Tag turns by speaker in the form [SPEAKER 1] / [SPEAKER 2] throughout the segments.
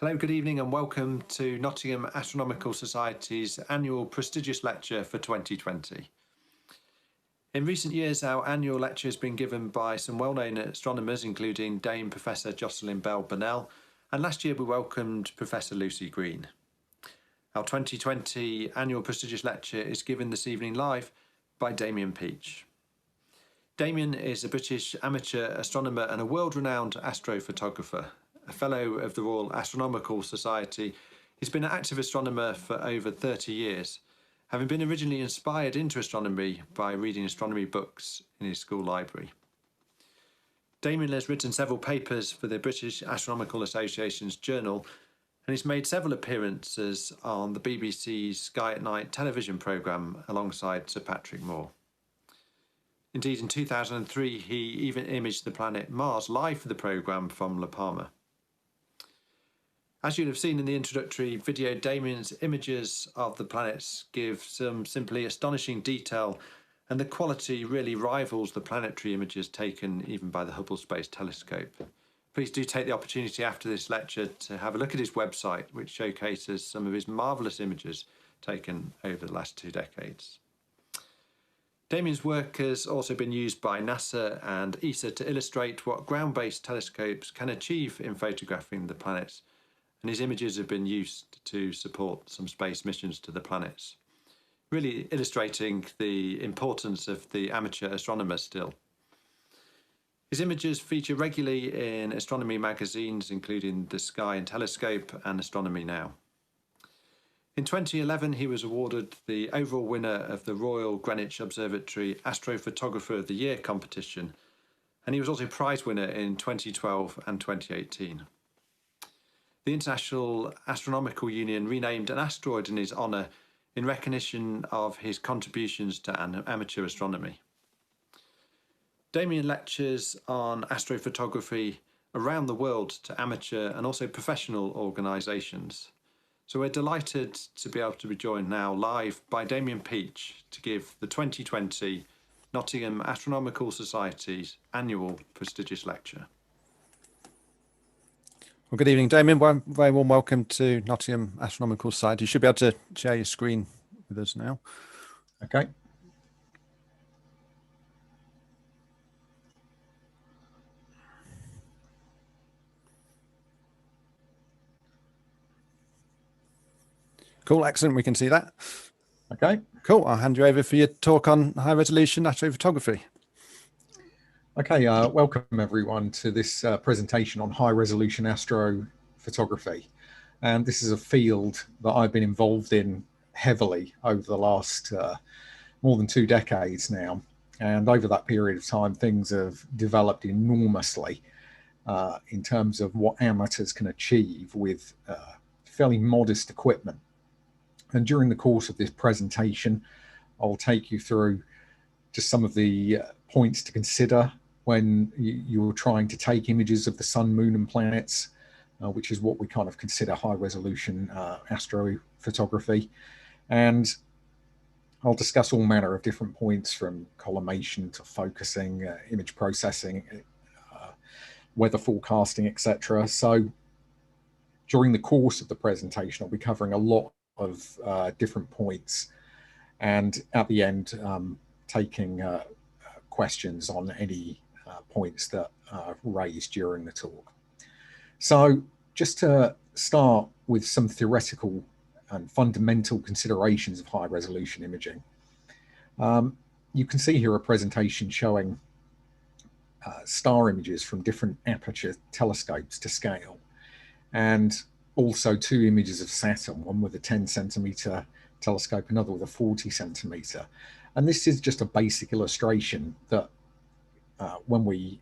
[SPEAKER 1] Hello, good evening and welcome to Nottingham Astronomical Society's annual prestigious lecture for 2020. In recent years, our annual lecture has been given by some well-known astronomers, including Dame Professor Jocelyn Bell Burnell, and last year we welcomed Professor Lucy Green. Our 2020 annual prestigious lecture is given this evening live by Damian Peach. Damian is a British amateur astronomer and a world-renowned astrophotographer. A fellow of the Royal Astronomical Society, he's been an active astronomer for over 30 years, having been originally inspired into astronomy by reading astronomy books in his school library. Damian has written several papers for the British Astronomical Association's journal, and he's made several appearances on the BBC's Sky at Night television programme alongside Sir Patrick Moore. Indeed, in 2003, he even imaged the planet Mars live for the programme from La Palma. As you'll have seen in the introductory video, Damian's images of the planets give some simply astonishing detail, and the quality really rivals the planetary images taken even by the Hubble Space Telescope. Please do take the opportunity after this lecture to have a look at his website, which showcases some of his marvellous images taken over the last 2 decades. Damian's work has also been used by NASA and ESA to illustrate what ground-based telescopes can achieve in photographing the planets, and his images have been used to support some space missions to the planets, really illustrating the importance of the amateur astronomer still. His images feature regularly in astronomy magazines, including The Sky and Telescope and Astronomy Now. In 2011, he was awarded the overall winner of the Royal Greenwich Observatory Astrophotographer of the Year competition, and he was also prize winner in 2012 and 2018. The International Astronomical Union renamed an asteroid in his honour in recognition of his contributions to amateur astronomy. Damian lectures on astrophotography around the world to amateur and also professional organisations. So we're delighted to be able to be joined now live by Damian Peach to give the 2020 Nottingham Astronomical Society's annual prestigious lecture. Well, good evening, Damian. Very warm welcome to Nottingham Astronomical Society. You should be able to share your screen with us now.
[SPEAKER 2] Okay.
[SPEAKER 1] Cool, excellent. We can see that.
[SPEAKER 2] Okay.
[SPEAKER 1] Cool. I'll hand you over for your talk on high resolution astrophotography.
[SPEAKER 2] Okay. Welcome everyone to this presentation on high resolution astrophotography. And this is a field that I've been involved in heavily over the last more than 2 decades now. And over that period of time, things have developed enormously in terms of what amateurs can achieve with fairly modest equipment. And during the course of this presentation, I'll take you through just some of the points to consider when you're trying to take images of the sun, moon, and planets, which is what we kind of consider high resolution astrophotography. And I'll discuss all manner of different points from collimation to focusing, image processing, weather forecasting, etc. So during the course of the presentation, I'll be covering a lot of different points, and at the end taking questions on any points that are raised during the talk. So just to start with some theoretical and fundamental considerations of high resolution imaging, you can see here a presentation showing star images from different aperture telescopes to scale, and also 2 images of Saturn, one with a 10 centimeter telescope, another with a 40 centimeter. And this is just a basic illustration that when we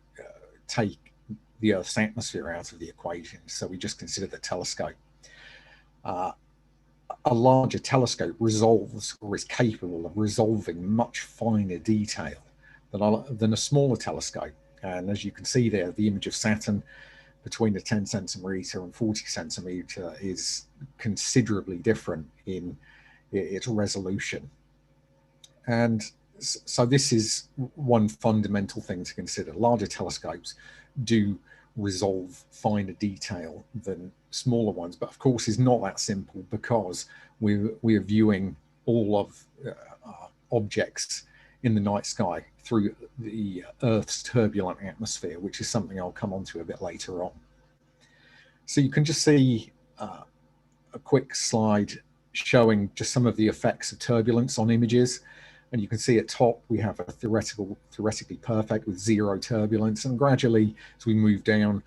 [SPEAKER 2] take the Earth's atmosphere out of the equation, so we just consider the telescope, a larger telescope resolves or is capable of resolving much finer detail than a smaller telescope. And as you can see there, the image of Saturn between the 10 centimeter and 40 centimeter is considerably different in its resolution. And so this is one fundamental thing to consider. Larger telescopes do resolve finer detail than smaller ones, but of course is not that simple, because we're viewing all of objects in the night sky through the Earth's turbulent atmosphere, which is something I'll come on to a bit later on. So you can just see a quick slide showing just some of the effects of turbulence on images. And you can see at top, we have a theoretically perfect with zero turbulence. And gradually, as we move down,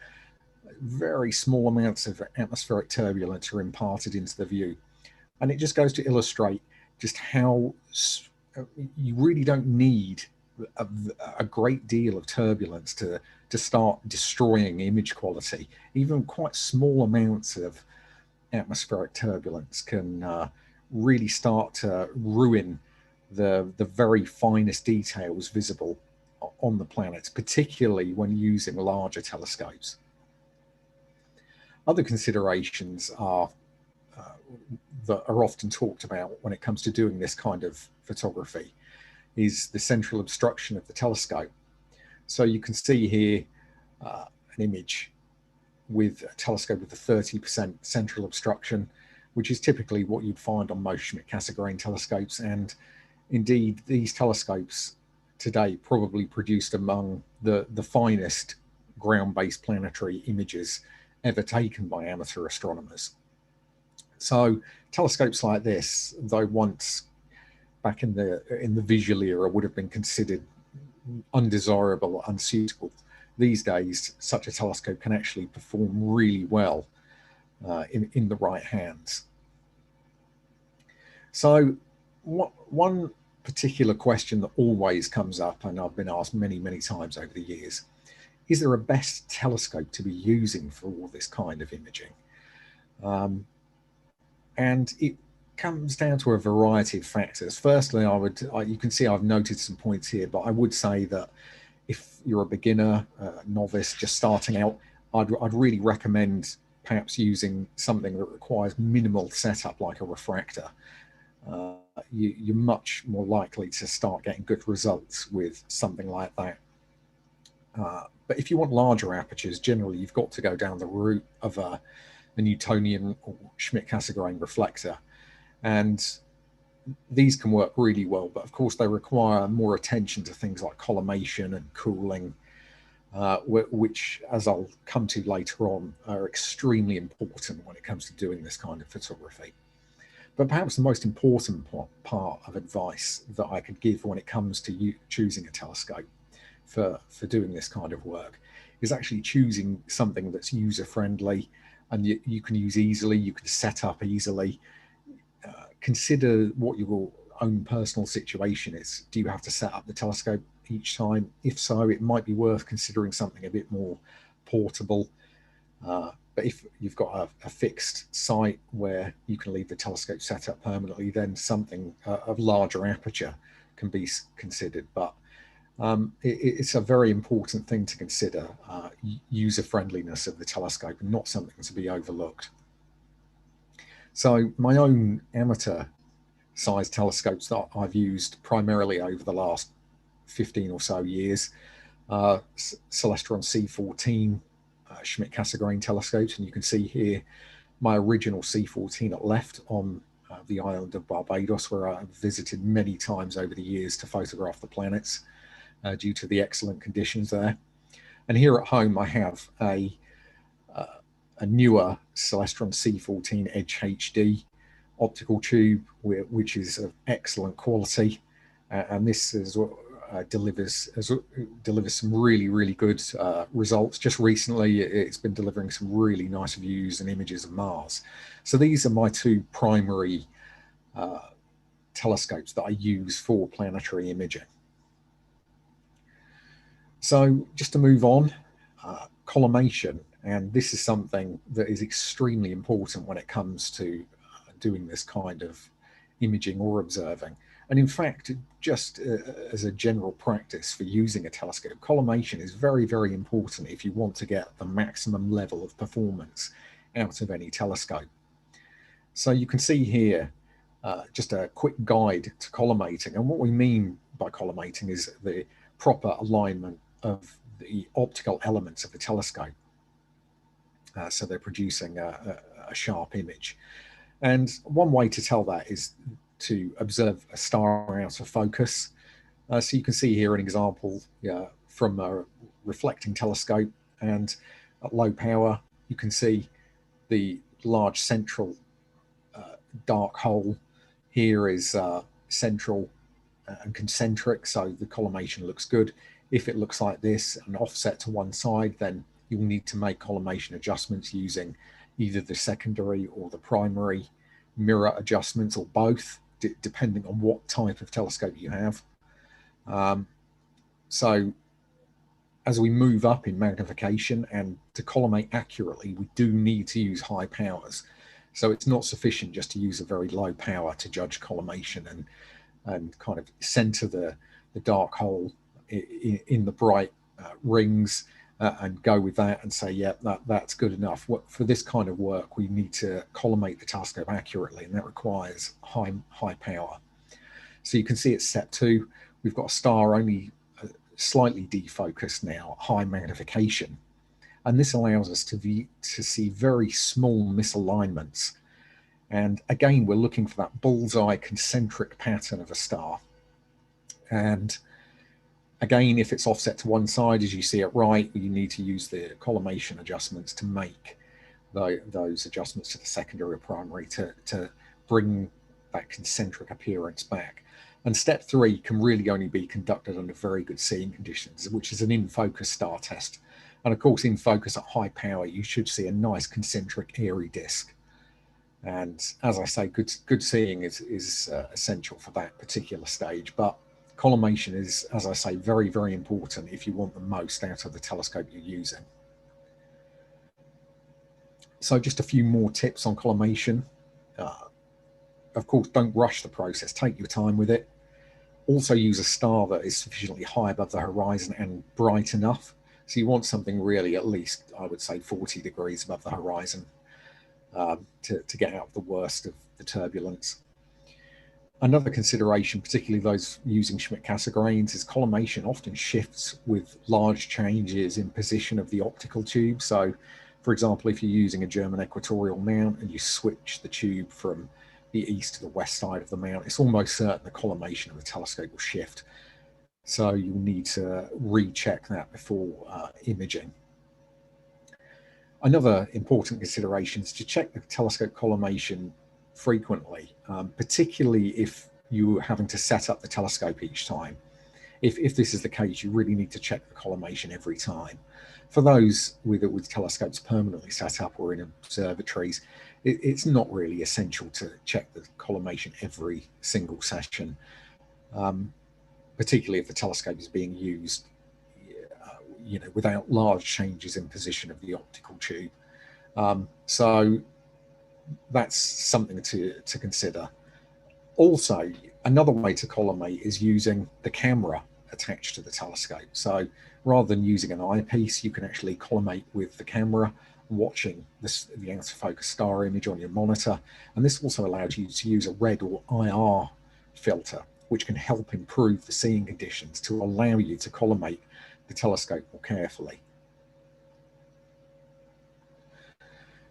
[SPEAKER 2] very small amounts of atmospheric turbulence are imparted into the view. And it just goes to illustrate just how you really don't need a great deal of turbulence to start destroying image quality. Even quite small amounts of atmospheric turbulence can really start to ruin the very finest details visible on the planets, particularly when using larger telescopes. Other considerations are that are often talked about when it comes to doing this kind of photography is the central obstruction of the telescope. So you can see here an image with a telescope with a 30% central obstruction, which is typically what you'd find on most Schmidt-Cassegrain telescopes. And indeed, these telescopes today probably produced among the finest ground-based planetary images ever taken by amateur astronomers. So telescopes like this, though once back in the visual era would have been considered undesirable, unsuitable, these days such a telescope can actually perform really well in the right hands. So one particular question that always comes up, and I've been asked many times over the years, is there a best telescope to be using for all this kind of imaging? And it comes down to a variety of factors. Firstly, you can see I've noted some points here, but I would say that if you're a beginner, novice, just starting out, I'd really recommend perhaps using something that requires minimal setup, like a refractor. You're much more likely to start getting good results with something like that. But if you want larger apertures, generally you've got to go down the route of a Newtonian or Schmidt-Cassegrain reflector. And these can work really well, but of course they require more attention to things like collimation and cooling, which, as I'll come to later on, are extremely important when it comes to doing this kind of photography. But perhaps the most important part of advice that I could give when it comes to choosing a telescope for doing this kind of work is actually choosing something that's user-friendly and you can use easily, you can set up easily. Consider what your own personal situation is. Do you have to set up the telescope each time? If so, it might be worth considering something a bit more portable. But if you've got a fixed site where you can leave the telescope set up permanently, then something of larger aperture can be considered. But it's a very important thing to consider, user-friendliness of the telescope, and not something to be overlooked. So my own amateur size telescopes that I've used primarily over the last 15 or so years, Celestron C14 Schmidt-Cassegrain telescopes, and you can see here my original C14 at left on the island of Barbados, where I've visited many times over the years to photograph the planets due to the excellent conditions there. And here at home I have a newer Celestron C14 Edge HD optical tube, which is of excellent quality, and this is delivers some really good results. Just recently, it's been delivering some really nice views and images of Mars. So these are my two primary telescopes that I use for planetary imaging. So just to move on, collimation. And this is something that is extremely important when it comes to doing this kind of imaging or observing. And in fact, just as a general practice for using a telescope, collimation is very important if you want to get the maximum level of performance out of any telescope. So you can see here just a quick guide to collimating. And what we mean by collimating is the proper alignment of the optical elements of the telescope. So they're producing a sharp image. And one way to tell that is to observe a star out of focus. So you can see here an example from a reflecting telescope, and at low power you can see the large central dark hole here is central and concentric, so the collimation looks good. If it looks like this and offset to one side, then you'll need to make collimation adjustments using either the secondary or the primary mirror adjustments, or both, depending on what type of telescope you have. So as we move up in magnification, and to collimate accurately, we do need to use high powers. So it's not sufficient just to use a very low power to judge collimation and kind of center the dark hole in the bright rings and go with that and say, yeah, that's good enough. For this kind of work, we need to collimate the telescope accurately, and that requires high power. So you can see it's step 2. We've got a star only slightly defocused now, high magnification. And this allows us to see very small misalignments. And again, we're looking for that bullseye concentric pattern of a star. And again, if it's offset to one side, as you see it right, you need to use the collimation adjustments to make those adjustments to the secondary or primary to bring that concentric appearance back. And step 3 can really only be conducted under very good seeing conditions, which is an in-focus star test. And of course, in focus at high power, you should see a nice concentric airy disk. And as I say, good seeing is essential for that particular stage. But collimation is, as I say, very, very important if you want the most out of the telescope you're using. So just a few more tips on collimation. Of course, don't rush the process. Take your time with it. Also use a star that is sufficiently high above the horizon and bright enough. So you want something really at least, I would say, 40 degrees above the horizon to get out the worst of the turbulence. Another consideration, particularly those using Schmidt-Cassegrains, is collimation often shifts with large changes in position of the optical tube. So, for example, if you're using a German equatorial mount and you switch the tube from the east to the west side of the mount, it's almost certain the collimation of the telescope will shift. So you'll need to recheck that before imaging. Another important consideration is to check the telescope collimation frequently, particularly if you're having to set up the telescope each time. If this is the case, you really need to check the collimation every time. For those with telescopes permanently set up or in observatories, it's not really essential to check the collimation every single session, particularly if the telescope is being used without large changes in position of the optical tube. So that's something to consider. Also, another way to collimate is using the camera attached to the telescope. So rather than using an eyepiece, you can actually collimate with the camera, watching the out of focus star image on your monitor. And this also allows you to use a red or IR filter, which can help improve the seeing conditions to allow you to collimate the telescope more carefully.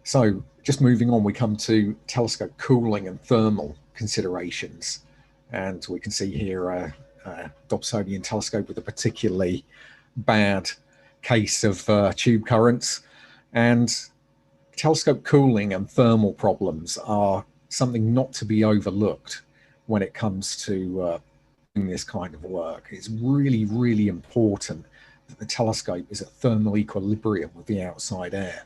[SPEAKER 2] So just moving on, we come to telescope cooling and thermal considerations. And we can see here a Dobsonian telescope with a particularly bad case of tube currents. And telescope cooling and thermal problems are something not to be overlooked when it comes to doing this kind of work. It's really, really important that the telescope is at thermal equilibrium with the outside air.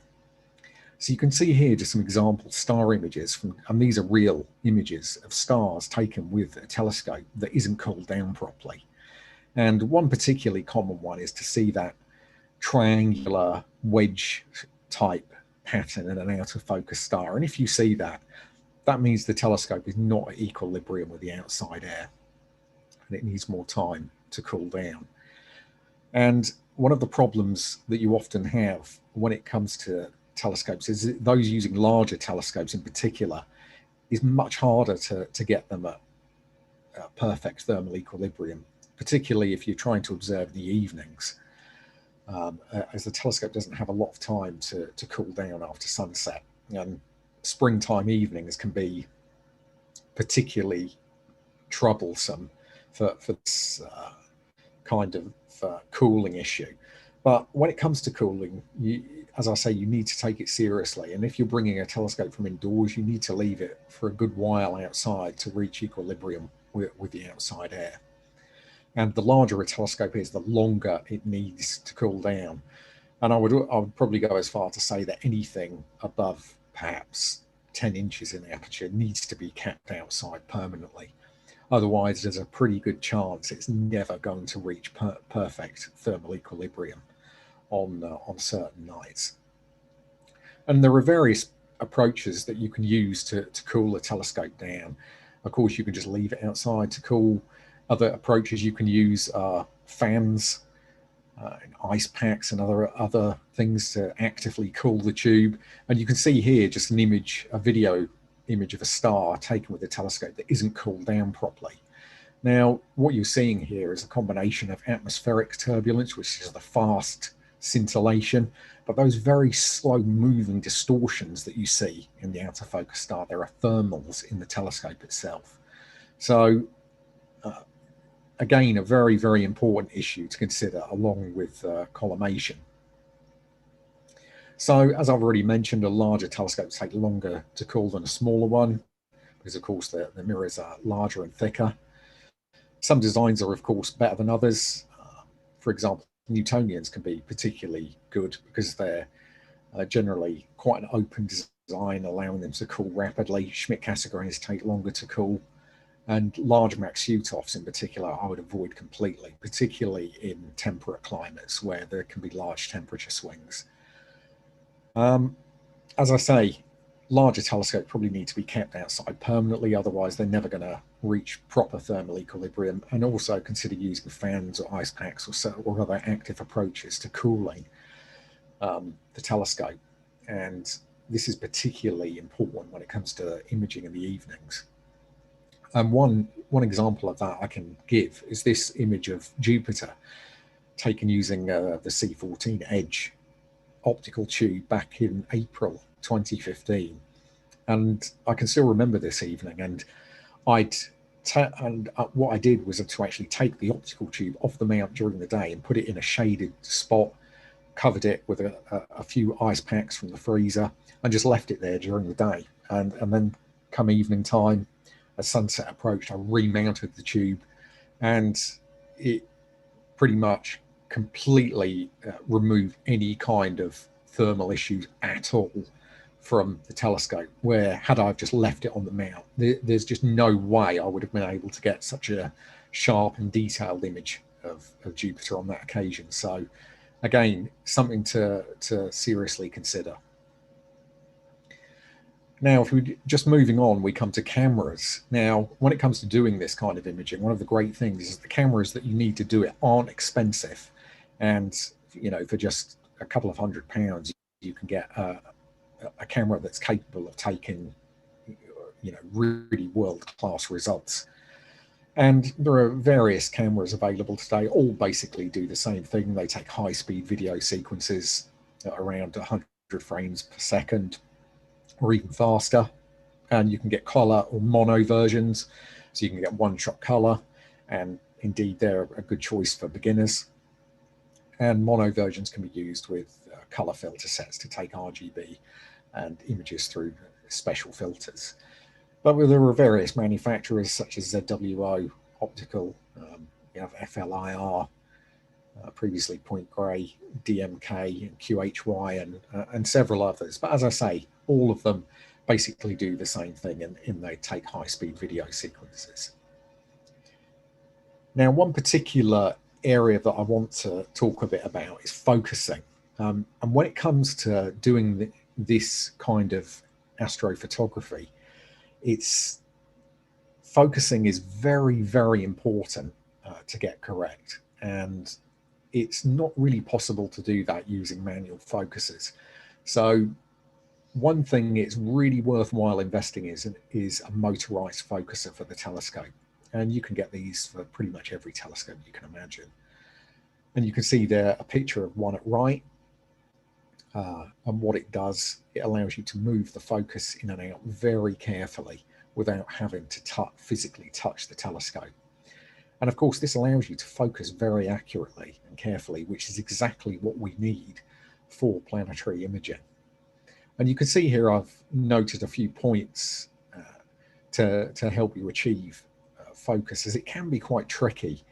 [SPEAKER 2] So you can see here just some example star images and these are real images of stars taken with a telescope that isn't cooled down properly. And one particularly common one is to see that triangular wedge type pattern in an out of focus star. And if you see that, that means the telescope is not at equilibrium with the outside air and it needs more time to cool down. And one of the problems that you often have when it comes to telescopes is that those using larger telescopes in particular is much harder to get them at perfect thermal equilibrium, particularly if you're trying to observe the evenings. as the telescope doesn't have a lot of time to cool down after sunset. And springtime evenings can be particularly troublesome for this kind of cooling issue. But when it comes to cooling, as I say, you need to take it seriously. And if you're bringing a telescope from indoors, you need to leave it for a good while outside to reach equilibrium with the outside air. And the larger a telescope is, the longer it needs to cool down. And I would probably go as far to say that anything above perhaps 10 inches in aperture needs to be kept outside permanently. Otherwise, there's a pretty good chance it's never going to reach perfect thermal equilibrium on certain nights. And there are various approaches that you can use to cool a telescope down. Of course, you can just leave it outside to cool. Other approaches you can use are fans, ice packs, and other things to actively cool the tube. And you can see here just an image, a video image of a star taken with a telescope that isn't cooled down properly. Now, what you're seeing here is a combination of atmospheric turbulence, which is the fast scintillation, but those very slow moving distortions that you see in the outer focus star, there are thermals in the telescope itself. So again, a very, very important issue to consider along with collimation. So as I've already mentioned, a larger telescope take longer to cool than a smaller one, because of course the mirrors are larger and thicker. Some designs are of course better than others. For example, Newtonians can be particularly good because they're generally quite an open design, allowing them to cool rapidly. Schmidt-Cassegrains take longer to cool. And large Max-Utovs in particular, I would avoid completely, particularly in temperate climates where there can be large temperature swings. As I say, larger telescopes probably need to be kept outside permanently, otherwise they're never going to reach proper thermal equilibrium. And also consider using fans or ice packs or other active approaches to cooling the telescope. And this is particularly important when it comes to imaging in the evenings. And one example of that I can give is this image of Jupiter taken using the C14 Edge optical tube back in April 2015. And I can still remember this evening. And what I did was to actually take the optical tube off the mount during the day and put it in a shaded spot, covered it with a few ice packs from the freezer, and just left it there during the day. And then come evening time, as sunset approached, I remounted the tube, and it pretty much completely removed any kind of thermal issues at all from the telescope, where had I just left it on the mount, there's just no way I would have been able to get such a sharp and detailed image of Jupiter on that occasion. So again, something to seriously consider. Now, if we just moving on, we come to cameras. Now, when it comes to doing this kind of imaging, one of the great things is the cameras that you need to do it aren't expensive. And, you know, for just a couple of £100, you can get a camera that's capable of taking, you know, really world-class results. And there are various cameras available today, all basically do the same thing. They take high-speed video sequences at around 100 frames per second, or even faster. And you can get color or mono versions, so you can get one-shot color, and indeed they're a good choice for beginners. And mono versions can be used with color filter sets to take RGB and images through special filters. But there are various manufacturers such as ZWO Optical, you have FLIR, previously Point Grey, DMK, and QHY, and several others. But as I say, all of them basically do the same thing in they take high-speed video sequences. Now, one particular area that I want to talk a bit about is focusing. And when it comes to doing this kind of astrophotography, focusing is very, very important to get correct. And it's not really possible to do that using manual focuses. So one thing it's really worthwhile investing is a motorized focuser for the telescope. And you can get these for pretty much every telescope you can imagine. And you can see there a picture of one at right. And what it does, it allows you to move the focus in and out very carefully without having to physically touch the telescope. And of course, this allows you to focus very accurately and carefully, which is exactly what we need for planetary imaging. And you can see here I've noted a few points to help you achieve focus, as it can be quite tricky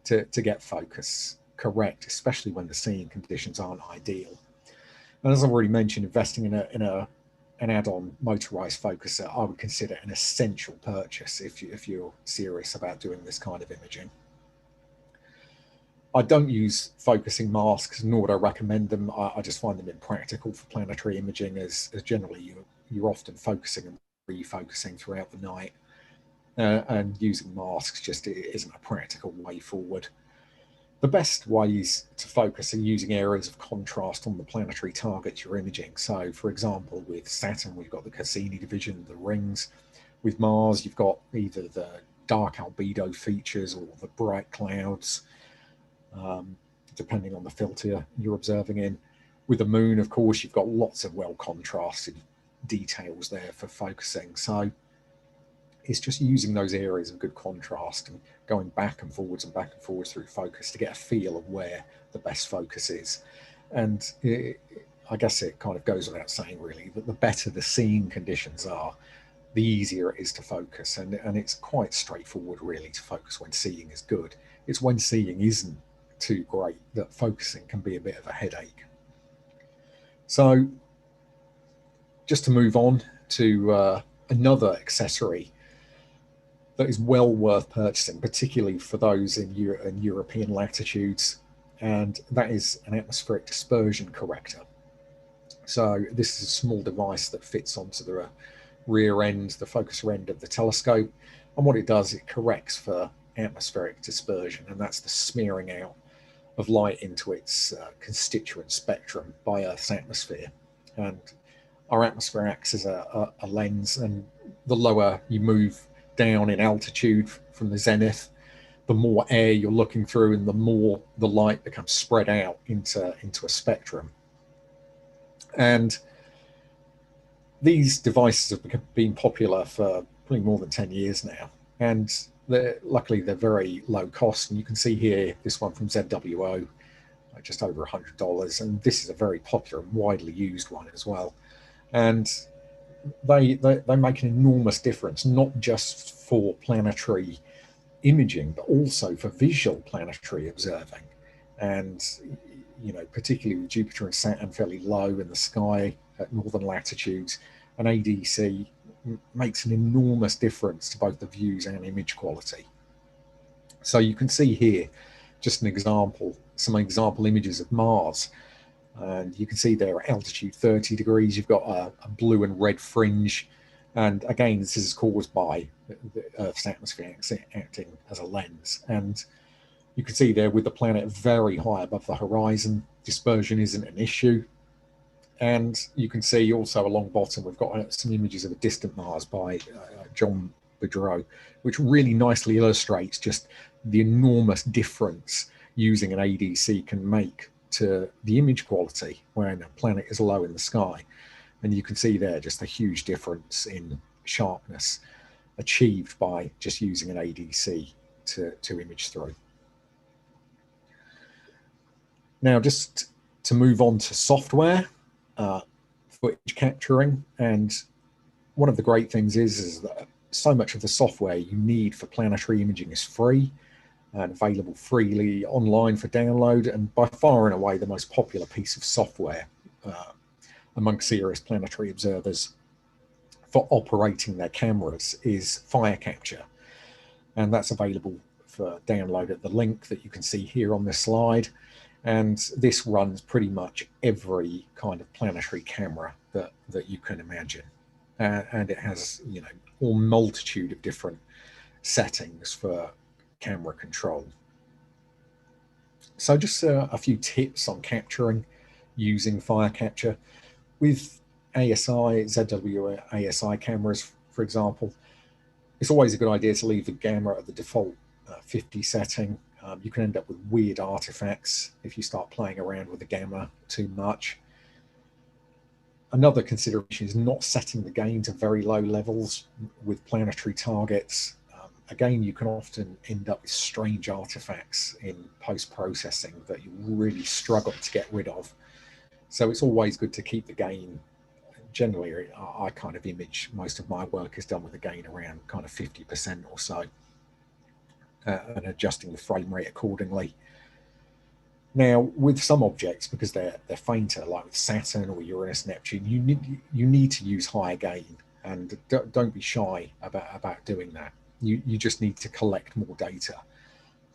[SPEAKER 2] to get focus correct, especially when the seeing conditions aren't ideal. And as I've already mentioned, investing in an add-on motorized focuser, I would consider an essential purchase if you're serious about doing this kind of imaging. I don't use focusing masks, nor would I recommend them. I just find them impractical for planetary imaging, as generally you're often focusing and refocusing throughout the night, and using masks just isn't a practical way forward. The best ways to focus are using areas of contrast on the planetary targets you're imaging. So, for example, with Saturn, we've got the Cassini division, the rings. With Mars, you've got either the dark albedo features or the bright clouds, depending on the filter you're observing in. With the Moon, of course, you've got lots of well-contrasted details there for focusing. So it's just using those areas of good contrast and going back and forwards through focus to get a feel of where the best focus is. And I guess it kind of goes without saying, really, that the better the seeing conditions are, the easier it is to focus. And it's quite straightforward, really, to focus when seeing is good. It's when seeing isn't too great that focusing can be a bit of a headache. So just to move on to another accessory that is well worth purchasing, particularly for those in European latitudes, and that is an atmospheric dispersion corrector. So this is a small device that fits onto the rear end, the focuser end of the telescope, and what it does, it corrects for atmospheric dispersion, and that's the smearing out of light into its constituent spectrum by Earth's atmosphere. And our atmosphere acts as a lens, and the lower you move down in altitude from the zenith, the more air you're looking through and the more the light becomes spread out into a spectrum. And these devices have been popular for probably more than 10 years now, and luckily they're very low cost. And you can see here this one from ZWO, just over $100, and this is a very popular and widely used one as well. And they make an enormous difference, not just for planetary imaging, but also for visual planetary observing. And, you know, particularly with Jupiter and Saturn fairly low in the sky at northern latitudes, an ADC makes an enormous difference to both the views and image quality. So you can see here just an example, some example images of Mars. And you can see there at altitude 30 degrees, you've got a blue and red fringe. And again, this is caused by the Earth's atmosphere acting as a lens. And you can see there with the planet very high above the horizon, dispersion isn't an issue. And you can see also along bottom, we've got some images of a distant Mars by John Boudreau, which really nicely illustrates just the enormous difference using an ADC can make to the image quality when a planet is low in the sky. And you can see there just a huge difference in sharpness achieved by just using an ADC to image through. Now, just to move on to software, footage capturing. And one of the great things is that so much of the software you need for planetary imaging is free and available freely online for download. And by far and away, the most popular piece of software among serious planetary observers for operating their cameras is Firecapture. And that's available for download at the link that you can see here on this slide. And this runs pretty much every kind of planetary camera that you can imagine. And it has, you know, a multitude of different settings for camera control. So just a few tips on capturing using Firecapture. With ASI, ZW ASI cameras, for example, it's always a good idea to leave the camera at the default 50 setting You can end up with weird artifacts if you start playing around with the gamma too much. Another consideration is not setting the gain to very low levels with planetary targets. Again, you can often end up with strange artifacts in post-processing that you really struggle to get rid of. So it's always good to keep the gain. Generally, I kind of image most of my work is done with a gain around kind of 50% or so, and adjusting the frame rate accordingly. Now, with some objects, because they're fainter, like with Saturn or Uranus, Neptune, you need to use higher gain, and don't be shy about doing that. You just need to collect more data.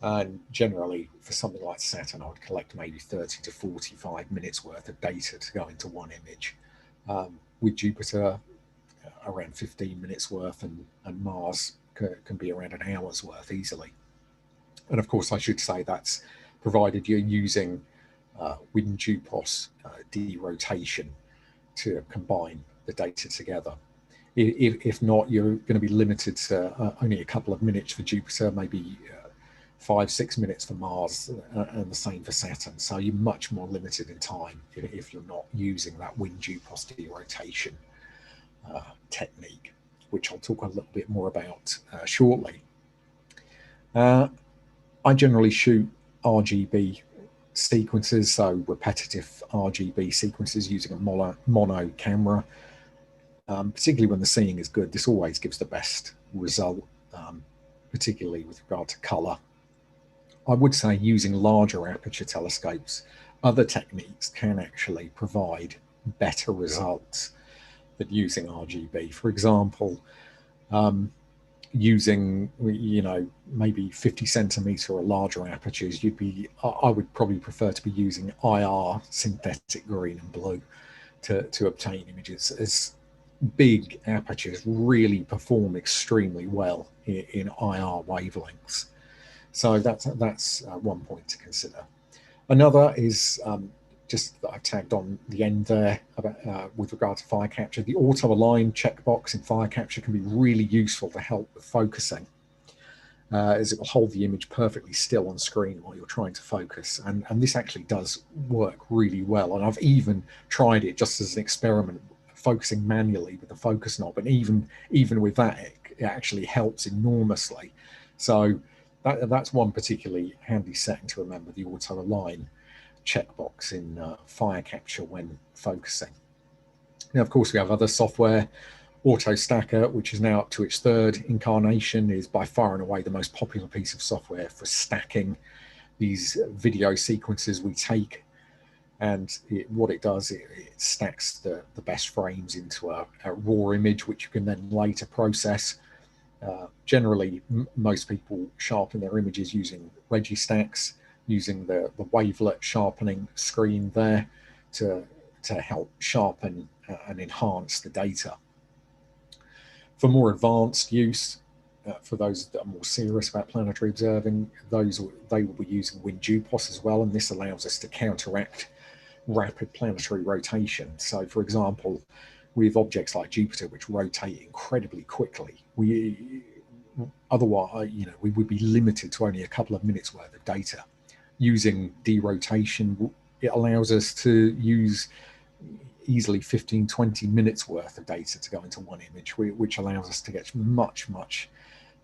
[SPEAKER 2] And generally, for something like Saturn, I would collect maybe 30 to 45 minutes worth of data to go into one image. With Jupiter, around 15 minutes worth, and Mars can be around an hour's worth easily. And of course, I should say that's provided you're using WinJupos derotation to combine the data together. If not, you're going to be limited to only a couple of minutes for Jupiter, maybe 5-6 minutes for Mars, and the same for Saturn. So you're much more limited in time if you're not using that WinJupos derotation technique, which I'll talk a little bit more about shortly. I generally shoot RGB sequences, so repetitive RGB sequences using a mono camera. Particularly when the seeing is good, this always gives the best result, particularly with regard to color. I would say using larger aperture telescopes, other techniques can actually provide better results than using RGB. For example, using, maybe 50 centimeter or larger apertures, I would probably prefer to be using IR, synthetic green and blue, to obtain images, as big apertures really perform extremely well in IR wavelengths. So that's one point to consider. Another is just that I've tagged on the end there about, with regard to fire capture. The auto align checkbox in fire capture can be really useful to help with focusing, as it will hold the image perfectly still on screen while you're trying to focus. And this actually does work really well. And I've even tried it just as an experiment, focusing manually with the focus knob. And even with that, it actually helps enormously. So that's one particularly handy setting to remember, the auto align checkbox in fire capture when focusing. Now, of course, we have other software. Auto Stacker, which is now up to its third incarnation, is by far and away the most popular piece of software for stacking these video sequences we take. And what it does, it stacks the best frames into a raw image, which you can then later process. Generally, most people sharpen their images using Registacks, using the wavelet sharpening screen there to help sharpen and enhance the data. For more advanced use, for those that are more serious about planetary observing, they will be using WinJupos as well, and this allows us to counteract rapid planetary rotation. So, for example, with objects like Jupiter, which rotate incredibly quickly, otherwise, we would be limited to only a couple of minutes worth of data. Using derotation, it allows us to use easily 15-20 minutes worth of data to go into one image, which allows us to get much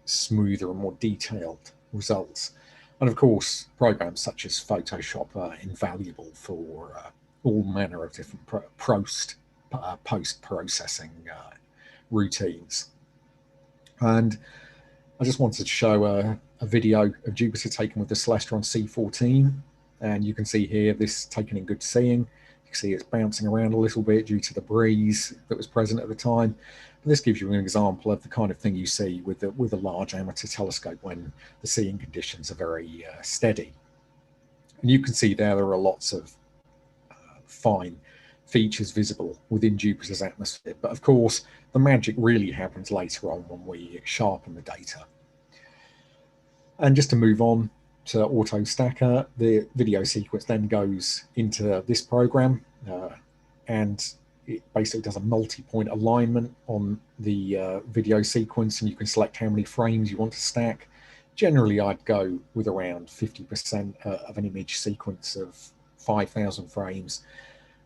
[SPEAKER 2] smoother and more detailed results. And of course, programs such as Photoshop are invaluable for all manner of different post-processing routines. And I just wanted to show a video of Jupiter taken with the Celestron C14, and you can see here this taken in good seeing. You can see it's bouncing around a little bit due to the breeze that was present at the time. But this gives you an example of the kind of thing you see with a large amateur telescope when the seeing conditions are very steady. And you can see there are lots of fine features visible within Jupiter's atmosphere. But of course, the magic really happens later on when we sharpen the data. And just to move on to Auto Stacker, the video sequence then goes into this program, and it basically does a multi-point alignment on the video sequence, and you can select how many frames you want to stack, generally I'd go with around 50% of an image sequence of 5,000 frames.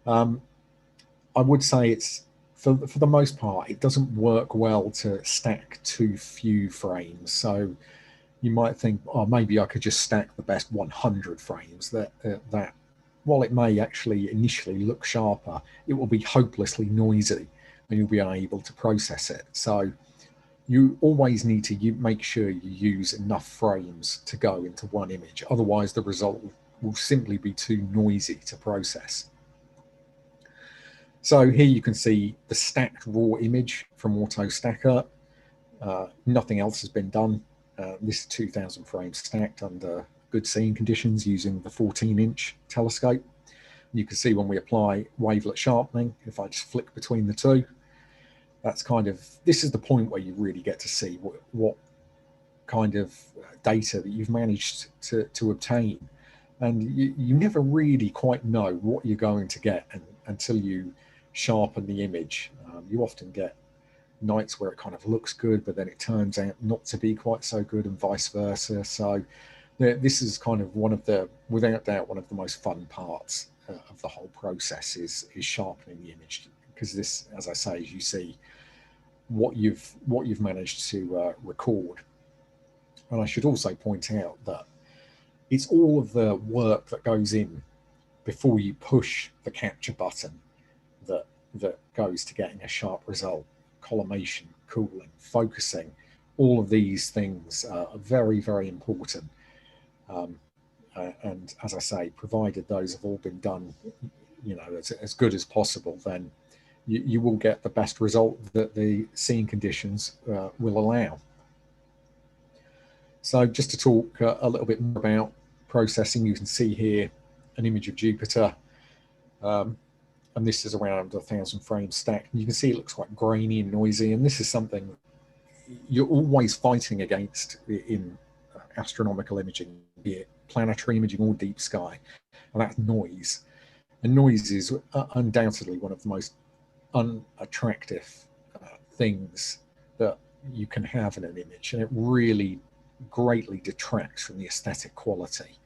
[SPEAKER 2] I would say it's, for the most part, it doesn't work well to stack too few frames. So you might think, oh, maybe I could just stack the best 100 frames. That while it may actually initially look sharper, it will be hopelessly noisy and you'll be unable to process it. So you always need to make sure you use enough frames to go into one image. Otherwise, the result will simply be too noisy to process. So here you can see the stacked raw image from Auto Stacker. Nothing else has been done. This is 2,000 frames stacked under good seeing conditions using the 14-inch telescope. You can see when we apply wavelet sharpening, if I just flick between the two, that's kind of, this is the point where you really get to see what kind of data that you've managed to obtain. And you never really quite know what you're going to get until you sharpen the image. You often get nights where it kind of looks good, but then it turns out not to be quite so good, and vice versa. So this is kind of one of the, without doubt, one of the most fun parts of the whole process is sharpening the image, because this, as I say, as you see what you've managed to record. And I should also point out that it's all of the work that goes in before you push the capture button that goes to getting a sharp result. Collimation, cooling, focusing, all of these things are very, very important. And as I say, provided those have all been done, you know, as good as possible, then you will get the best result that the seeing conditions will allow. So just to talk a little bit more about processing, you can see here an image of Jupiter. And this is around 1,000 frames stacked. And you can see it looks quite grainy and noisy. And this is something you're always fighting against in astronomical imaging, be it planetary imaging or deep sky, and that's noise. And noise is undoubtedly one of the most unattractive things that you can have in an image. And it really greatly detracts from the aesthetic quality.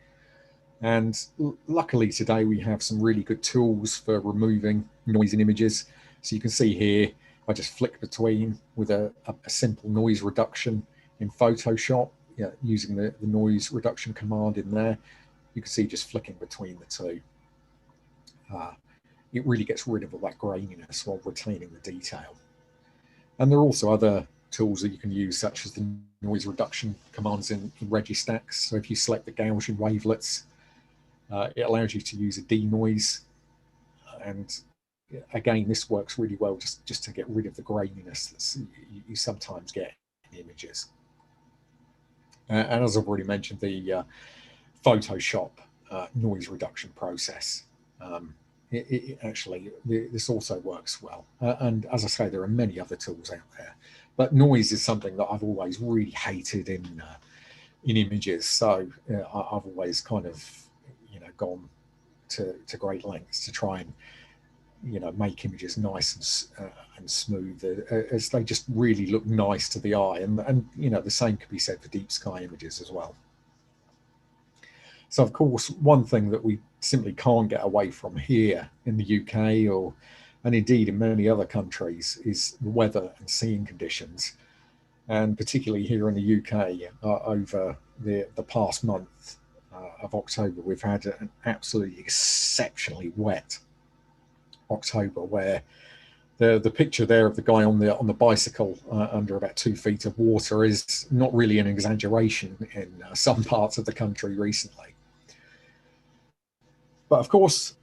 [SPEAKER 2] And luckily today we have some really good tools for removing noise in images. So you can see here, I just flick between with a simple noise reduction in Photoshop, using the noise reduction command in there. You can see just flicking between the two. It really gets rid of all that graininess while retaining the detail. And there are also other tools that you can use, such as the noise reduction commands in Registax. So if you select the Gaussian wavelets, it allows you to use a denoise, and again, this works really well just to get rid of the graininess that you sometimes get in images. And as I've already mentioned, the Photoshop noise reduction process, actually, this also works well. And as I say, there are many other tools out there, but noise is something that I've always really hated in images. So I've always kind of gone to great lengths to try and make images nice and smooth, as they just really look nice to the eye. And the same could be said for deep sky images as well. So of course, one thing that we simply can't get away from here in the UK, and indeed in many other countries, is the weather and seeing conditions. And particularly here in the UK, over the past month of October, we've had an absolutely exceptionally wet October, where the picture there of the guy on the bicycle under about 2 feet of water is not really an exaggeration in some parts of the country recently. But of course,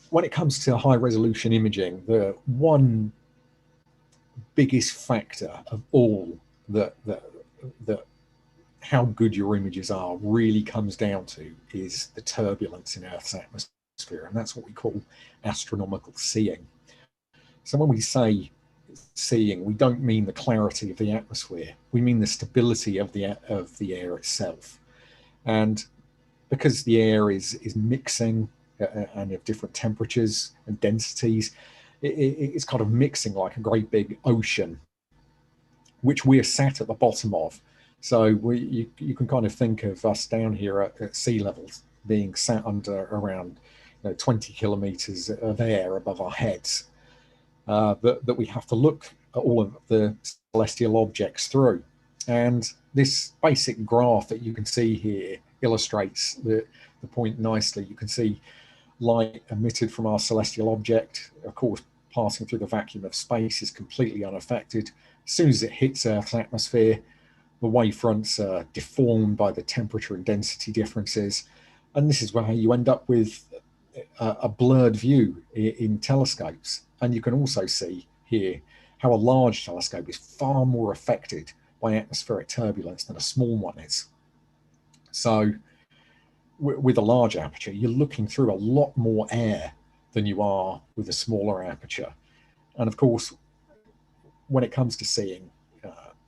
[SPEAKER 2] when it comes to high resolution imaging, the one biggest factor of all that how good your images are really comes down to is the turbulence in Earth's atmosphere, and that's what we call astronomical seeing. So when we say seeing, we don't mean the clarity of the atmosphere, we mean the stability of the air itself. And because the air is mixing and of different temperatures and densities, it's kind of mixing like a great big ocean, which we're sat at the bottom of. So you can kind of think of us down here at sea levels being sat under around 20 kilometers of air above our heads, that we have to look at all of the celestial objects through. And this basic graph that you can see here illustrates the point nicely. You can see light emitted from our celestial object, of course, passing through the vacuum of space, is completely unaffected. As soon as it hits Earth's atmosphere, the wavefronts are deformed by the temperature and density differences. And this is where you end up with a blurred view in telescopes. And you can also see here how a large telescope is far more affected by atmospheric turbulence than a small one is. So with a large aperture, you're looking through a lot more air than you are with a smaller aperture. And of course, when it comes to seeing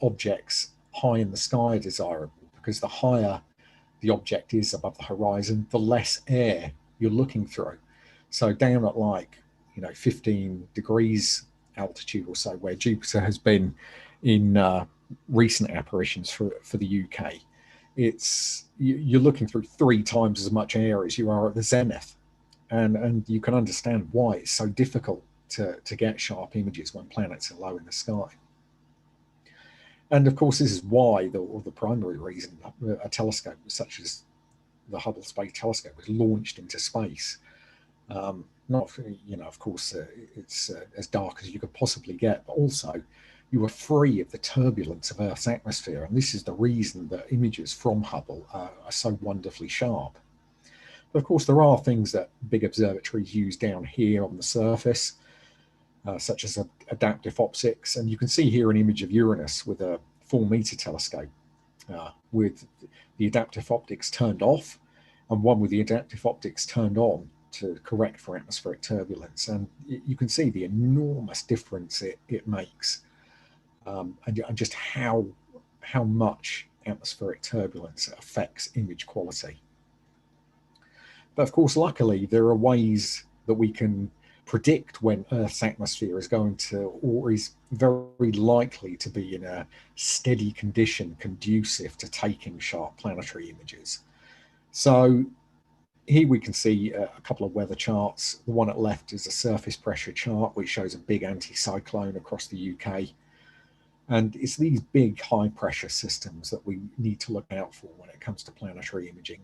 [SPEAKER 2] objects high in the sky are desirable, because the higher the object is above the horizon, the less air you're looking through. So down at 15 degrees altitude or so, where Jupiter has been in recent apparitions for the UK, you're looking through 3 times as much air as you are at the zenith, and you can understand why it's so difficult to get sharp images when planets are low in the sky. And of course, this is why the primary reason a telescope such as the Hubble Space Telescope was launched into space. Not, of course, it's as dark as you could possibly get, but also you were free of the turbulence of Earth's atmosphere. And this is the reason that images from Hubble are so wonderfully sharp. But of course, there are things that big observatories use down here on the surface, such as adaptive optics. And you can see here an image of Uranus with a 4-meter telescope with the adaptive optics turned off, and one with the adaptive optics turned on to correct for atmospheric turbulence. And you can see the enormous difference it makes, and just how much atmospheric turbulence affects image quality. But of course, luckily, there are ways that we can predict when Earth's atmosphere is going to, or is very likely to be, in a steady condition conducive to taking sharp planetary images. So here we can see a couple of weather charts. The one at left is a surface pressure chart, which shows a big anticyclone across the UK. And it's these big high pressure systems that we need to look out for when it comes to planetary imaging.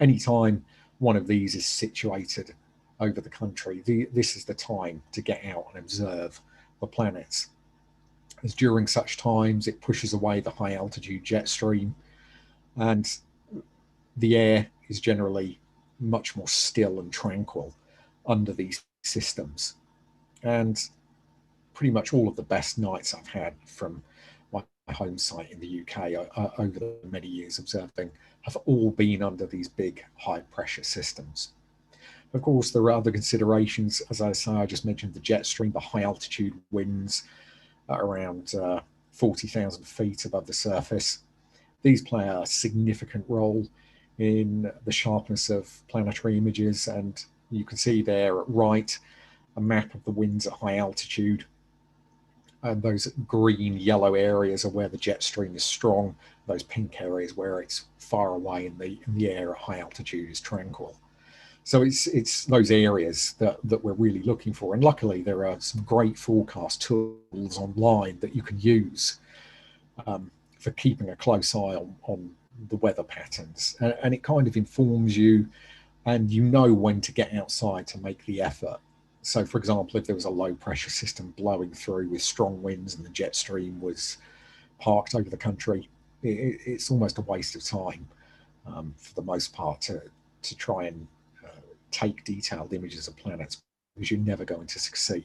[SPEAKER 2] Anytime one of these is situated over the country, this is the time to get out and observe the planets, as during such times it pushes away the high altitude jet stream, and the air is generally much more still and tranquil under these systems. And pretty much all of the best nights I've had from my home site in the UK over the many years observing have all been under these big high pressure systems. Of course, there are other considerations. As I say, I just mentioned the jet stream, the high altitude winds at around 40,000 feet above the surface. These play a significant role in the sharpness of planetary images. And you can see there at right a map of the winds at high altitude. And those green, yellow areas are where the jet stream is strong. Those pink areas where it's far away and the air at high altitude is tranquil. So it's those areas that we're really looking for. And luckily, there are some great forecast tools online that you can use for keeping a close eye on the weather patterns. And it kind of informs you, and you know when to get outside to make the effort. So, for example, if there was a low pressure system blowing through with strong winds and the jet stream was parked over the country, it's almost a waste of time for the most part to try and take detailed images of planets, because you're never going to succeed.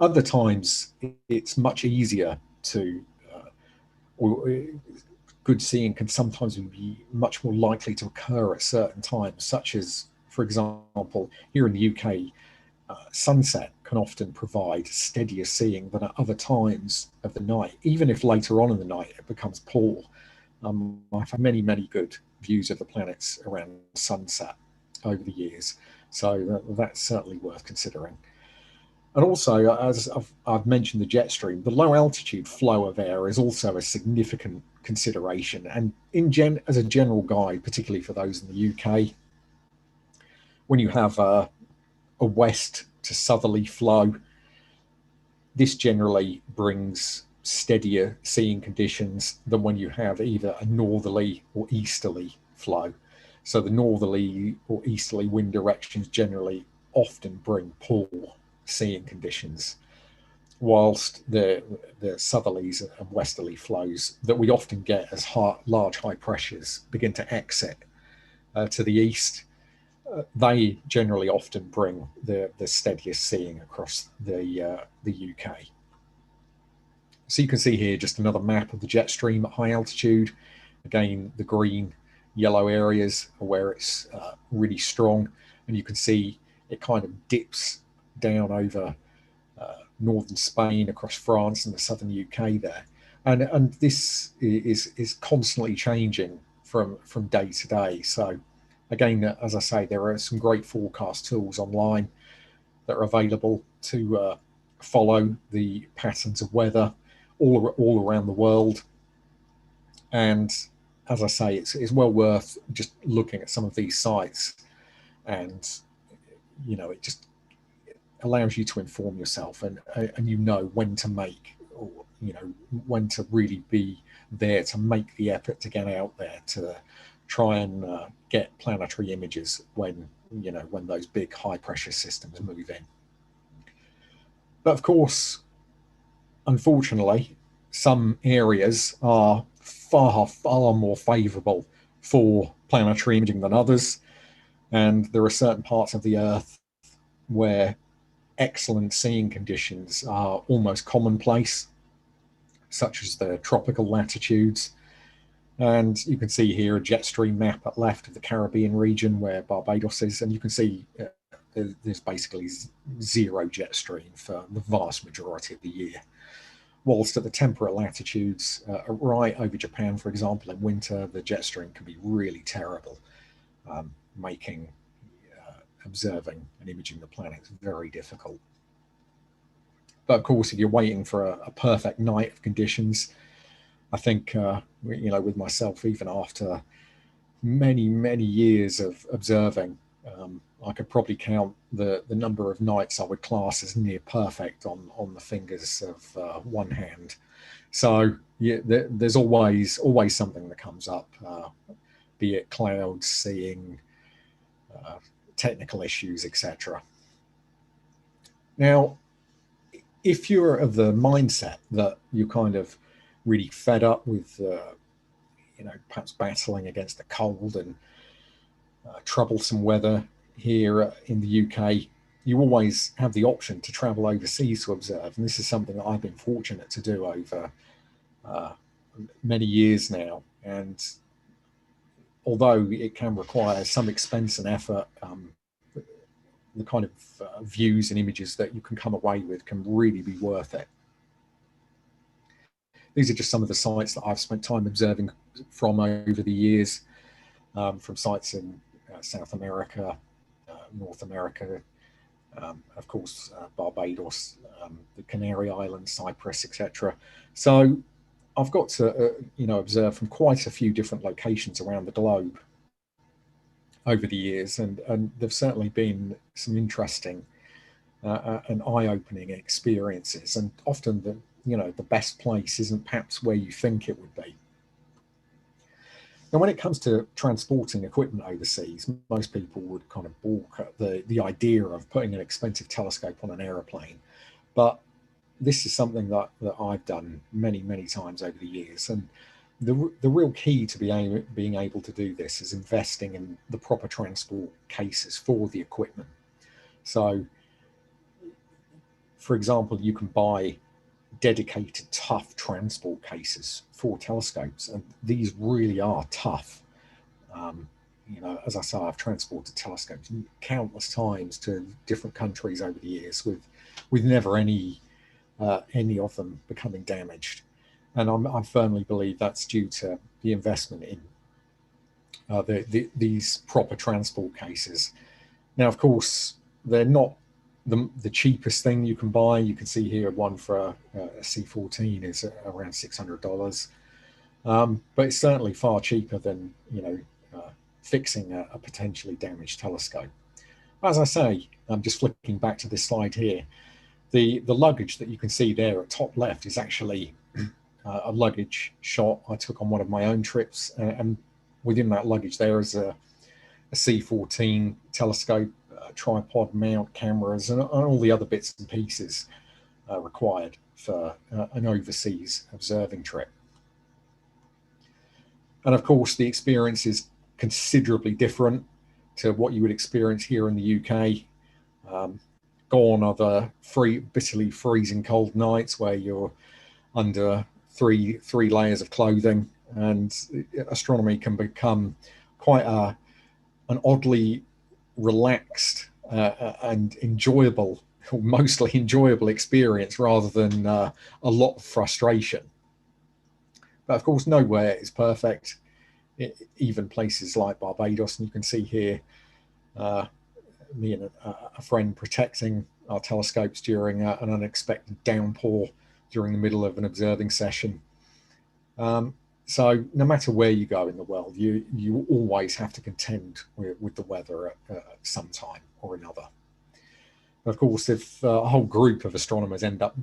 [SPEAKER 2] Other times, it's much easier to, or good seeing can sometimes be much more likely to occur at certain times, such as, for example, here in the UK, sunset can often provide steadier seeing than at other times of the night, even if later on in the night it becomes poor. I've had many, many good views of the planets around sunset over the years, so that's certainly worth considering. And also, as I've mentioned the jet stream, the low altitude flow of air is also a significant consideration. And as a general guide, particularly for those in the UK, when you have a west to southerly flow, this generally brings steadier seeing conditions than when you have either a northerly or easterly flow. So the northerly or easterly wind directions generally often bring poor seeing conditions, whilst the southerlies and westerly flows that we often get as large high pressures begin to exit to the east, they generally often bring the steadiest seeing across the UK. So you can see here just another map of the jet stream at high altitude. Again, the green, yellow areas are where it's really strong, and you can see it kind of dips down over northern Spain, across France and the southern UK there. And this is constantly changing from day to day. So again, as I say, there are some great forecast tools online that are available to follow the patterns of weather all around the world. And as I say, it's well worth just looking at some of these sites, and it just allows you to inform yourself, and you know when to make, or when to really be there to make the effort to get out there to try and get planetary images when those big high pressure systems move in. But of course, unfortunately, some areas are far more favorable for planetary imaging than others, and there are certain parts of the Earth where excellent seeing conditions are almost commonplace, such as the tropical latitudes. And you can see here a jet stream map at left of the Caribbean region where Barbados is, and you can see there's basically zero jet stream for the vast majority of the year. Whilst at the temperate latitudes, right over Japan, for example, in winter, the jet stream can be really terrible, making observing and imaging the planets very difficult. But of course, if you're waiting for a perfect night of conditions, I think, with myself, even after many years of observing, I could probably count the number of nights I would class as near perfect on the fingers of one hand. So yeah, there's always something that comes up, be it clouds, seeing, technical issues, etc. Now, if you're of the mindset that you're kind of really fed up with, perhaps battling against the cold and troublesome weather here in the UK, you always have the option to travel overseas to observe. And this is something that I've been fortunate to do over many years now. And although it can require some expense and effort, the kind of views and images that you can come away with can really be worth it. These are just some of the sites that I've spent time observing from over the years, from sites in South America, North America, of course, Barbados, the Canary Islands, Cyprus, etc. So I've got to, observe from quite a few different locations around the globe over the years, and there's certainly been some interesting and eye-opening experiences. And often the best place isn't perhaps where you think it would be. Now, when it comes to transporting equipment overseas, most people would kind of balk at the idea of putting an expensive telescope on an aeroplane. But this is something that I've done many times over the years. And the real key to being able to do this is investing in the proper transport cases for the equipment. So, for example, you can buy dedicated tough transport cases for telescopes, and these really are tough. As I say, I've transported telescopes countless times to different countries over the years with never any of them becoming damaged. And I firmly believe that's due to the investment in these proper transport cases. Now, of course, they're not the cheapest thing you can buy. You can see here one for a C14 is around $600, but it's certainly far cheaper than fixing a potentially damaged telescope. As I say, I'm just flicking back to this slide here. The luggage that you can see there at top left is actually a luggage shot I took on one of my own trips, and within that luggage there is a C14 telescope, tripod mount, cameras, and all the other bits and pieces required for an overseas observing trip. And of course, the experience is considerably different to what you would experience here in the UK. Gone are the bitterly freezing cold nights where you're under three layers of clothing, and astronomy can become quite an oddly relaxed and enjoyable, or mostly enjoyable experience, rather than a lot of frustration. But of course, nowhere is perfect. Even places like Barbados, and you can see here me and a friend protecting our telescopes during an unexpected downpour during the middle of an observing session. So no matter where you go in the world, you always have to contend with the weather at some time or another. Of course, if a whole group of astronomers end up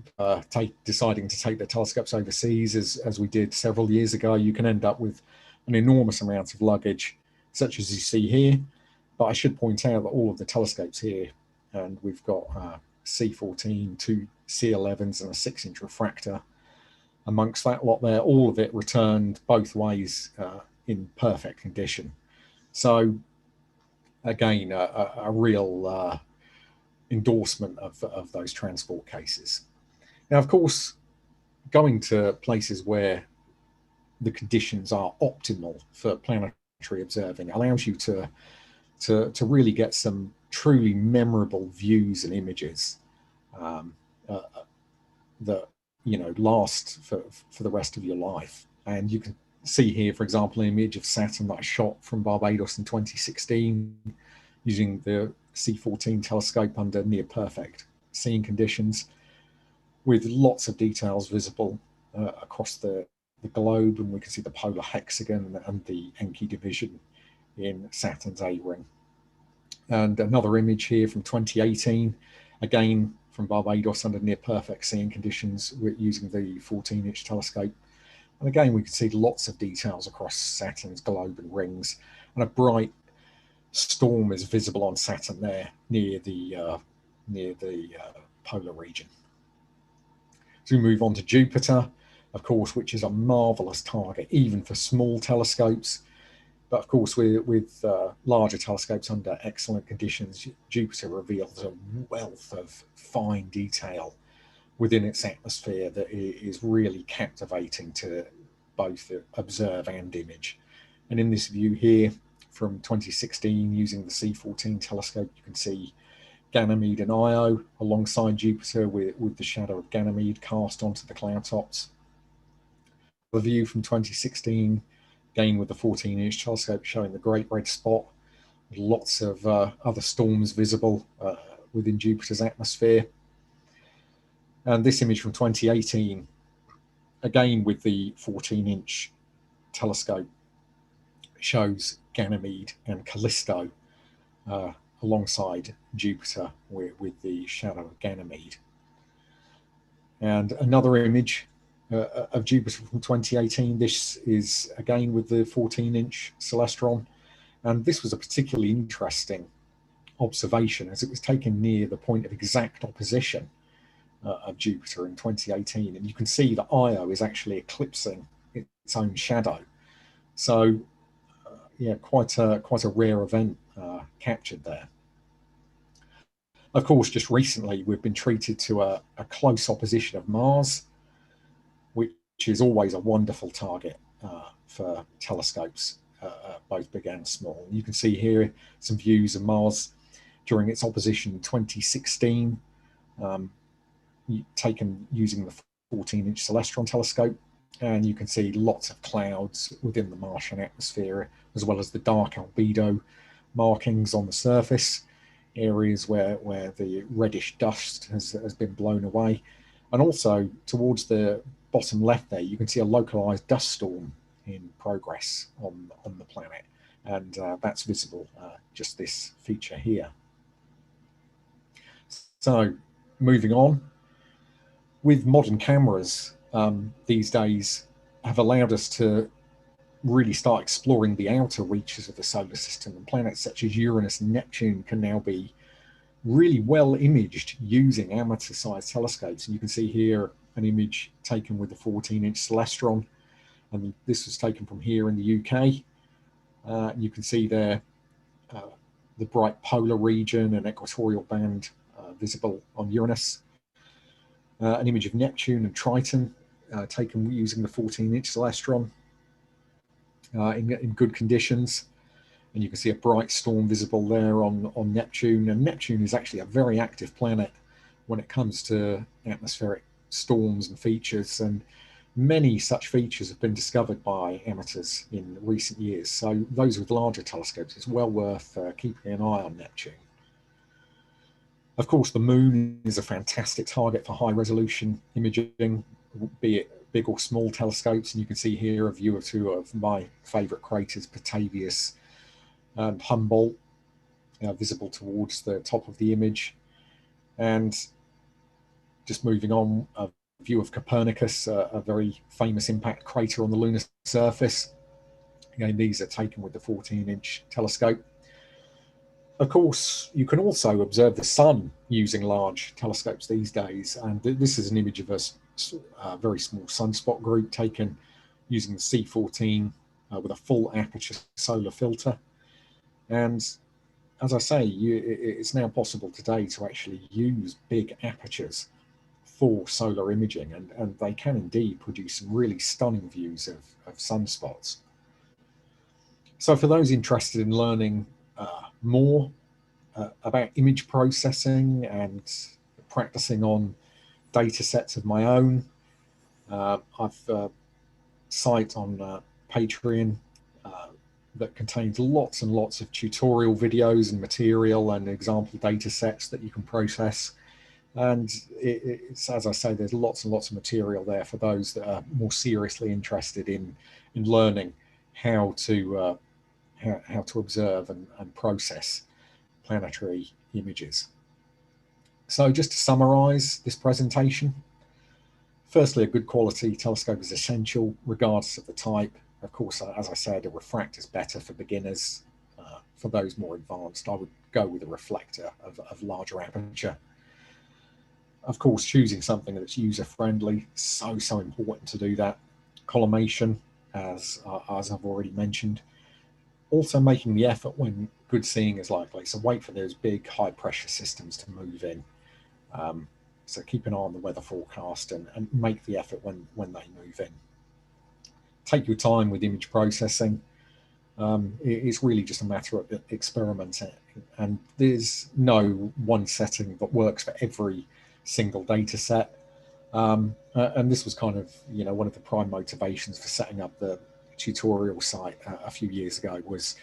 [SPEAKER 2] deciding to take their telescopes overseas, as we did several years ago, you can end up with an enormous amount of luggage, such as you see here. But I should point out that all of the telescopes here, and we've got C14, 2 C11s, and a 6-inch refractor. Amongst that lot there, all of it returned both ways in perfect condition. So again, a real endorsement of those transport cases. Now, of course, going to places where the conditions are optimal for planetary observing allows you to really get some truly memorable views and images that last for the rest of your life. And you can see here, for example, an image of Saturn that I shot from Barbados in 2016 using the C14 telescope under near perfect seeing conditions, with lots of details visible across the globe, and we can see the polar hexagon and the Encke division in Saturn's A ring. And another image here from 2018, again from Barbados under near perfect seeing conditions using the 14-inch telescope. And again, we can see lots of details across Saturn's globe and rings, and a bright storm is visible on Saturn there near the polar region. So we move on to Jupiter, of course, which is a marvelous target even for small telescopes. But of course, with larger telescopes under excellent conditions, Jupiter reveals a wealth of fine detail within its atmosphere that is really captivating to both observe and image. And in this view here from 2016, using the C14 telescope, you can see Ganymede and Io alongside Jupiter with the shadow of Ganymede cast onto the cloud tops. The view from 2016, again with the 14-inch telescope, showing the Great Red Spot, with lots of other storms visible within Jupiter's atmosphere. And this image from 2018, again with the 14-inch telescope, shows Ganymede and Callisto alongside Jupiter with the shadow of Ganymede. And another image of Jupiter from 2018. This is again with the 14-inch celestron, and this was a particularly interesting observation as it was taken near the point of exact opposition of Jupiter in 2018, and you can see that Io is actually eclipsing its own shadow. So yeah, quite a rare event captured there. Of course, just recently we've been treated to a close opposition of Mars, which is always a wonderful target for telescopes, both big and small. You can see here some views of Mars during its opposition in 2016, taken using the 14-inch celestron telescope. And you can see lots of clouds within the Martian atmosphere, as well as the dark albedo markings on the surface. areas where the reddish dust has been blown away. And also towards the bottom left there, you can see a localized dust storm in progress on the planet. And that's visible, just this feature here. So moving on, with modern cameras these days have allowed us to really start exploring the outer reaches of the solar system, and planets such as Uranus and Neptune can now be really well imaged using amateur-sized telescopes. And you can see here an image taken with the 14-inch Celestron, and this was taken from here in the UK. You can see there the bright polar region and equatorial band visible on Uranus. An image of Neptune and Triton taken using the 14-inch Celestron in good conditions. And you can see a bright storm visible there on Neptune. And Neptune is actually a very active planet when it comes to atmospheric storms and features. And many such features have been discovered by amateurs in recent years. So those with larger telescopes, it's well worth keeping an eye on Neptune. Of course, the moon is a fantastic target for high resolution imaging, be it big or small telescopes. And you can see here a view of two of my favorite craters, Petavius and Humboldt, visible towards the top of the image. And just moving on, a view of Copernicus, a very famous impact crater on the lunar surface. Again, these are taken with the 14-inch telescope. Of course, you can also observe the sun using large telescopes these days. And this is an image of a very small sunspot group taken using the C14 with a full aperture solar filter. And as I say, it's now possible today to actually use big apertures for solar imaging, and they can indeed produce some really stunning views of sunspots. So for those interested in learning more about image processing and practicing on data sets of my own, I've a site on Patreon that contains lots and lots of tutorial videos and material and example data sets that you can process. And it's, as I say, there's lots and lots of material there for those that are more seriously interested in learning how to observe and process planetary images. So just to summarize this presentation, firstly, a good quality telescope is essential regardless of the type. Of course, as I said, a refractor is better for beginners. For those more advanced, I would go with a reflector of larger aperture. Of course, choosing something that's user-friendly, so important to do that. Collimation, as I've already mentioned. Also making the effort when good seeing is likely. So wait for those big high-pressure systems to move in. So keep an eye on the weather forecast and make the effort when they move in. Take your time with image processing. It's really just a matter of experimenting, and there's no one setting that works for every single data set. And this was kind of, one of the prime motivations for setting up the tutorial site a few years ago was,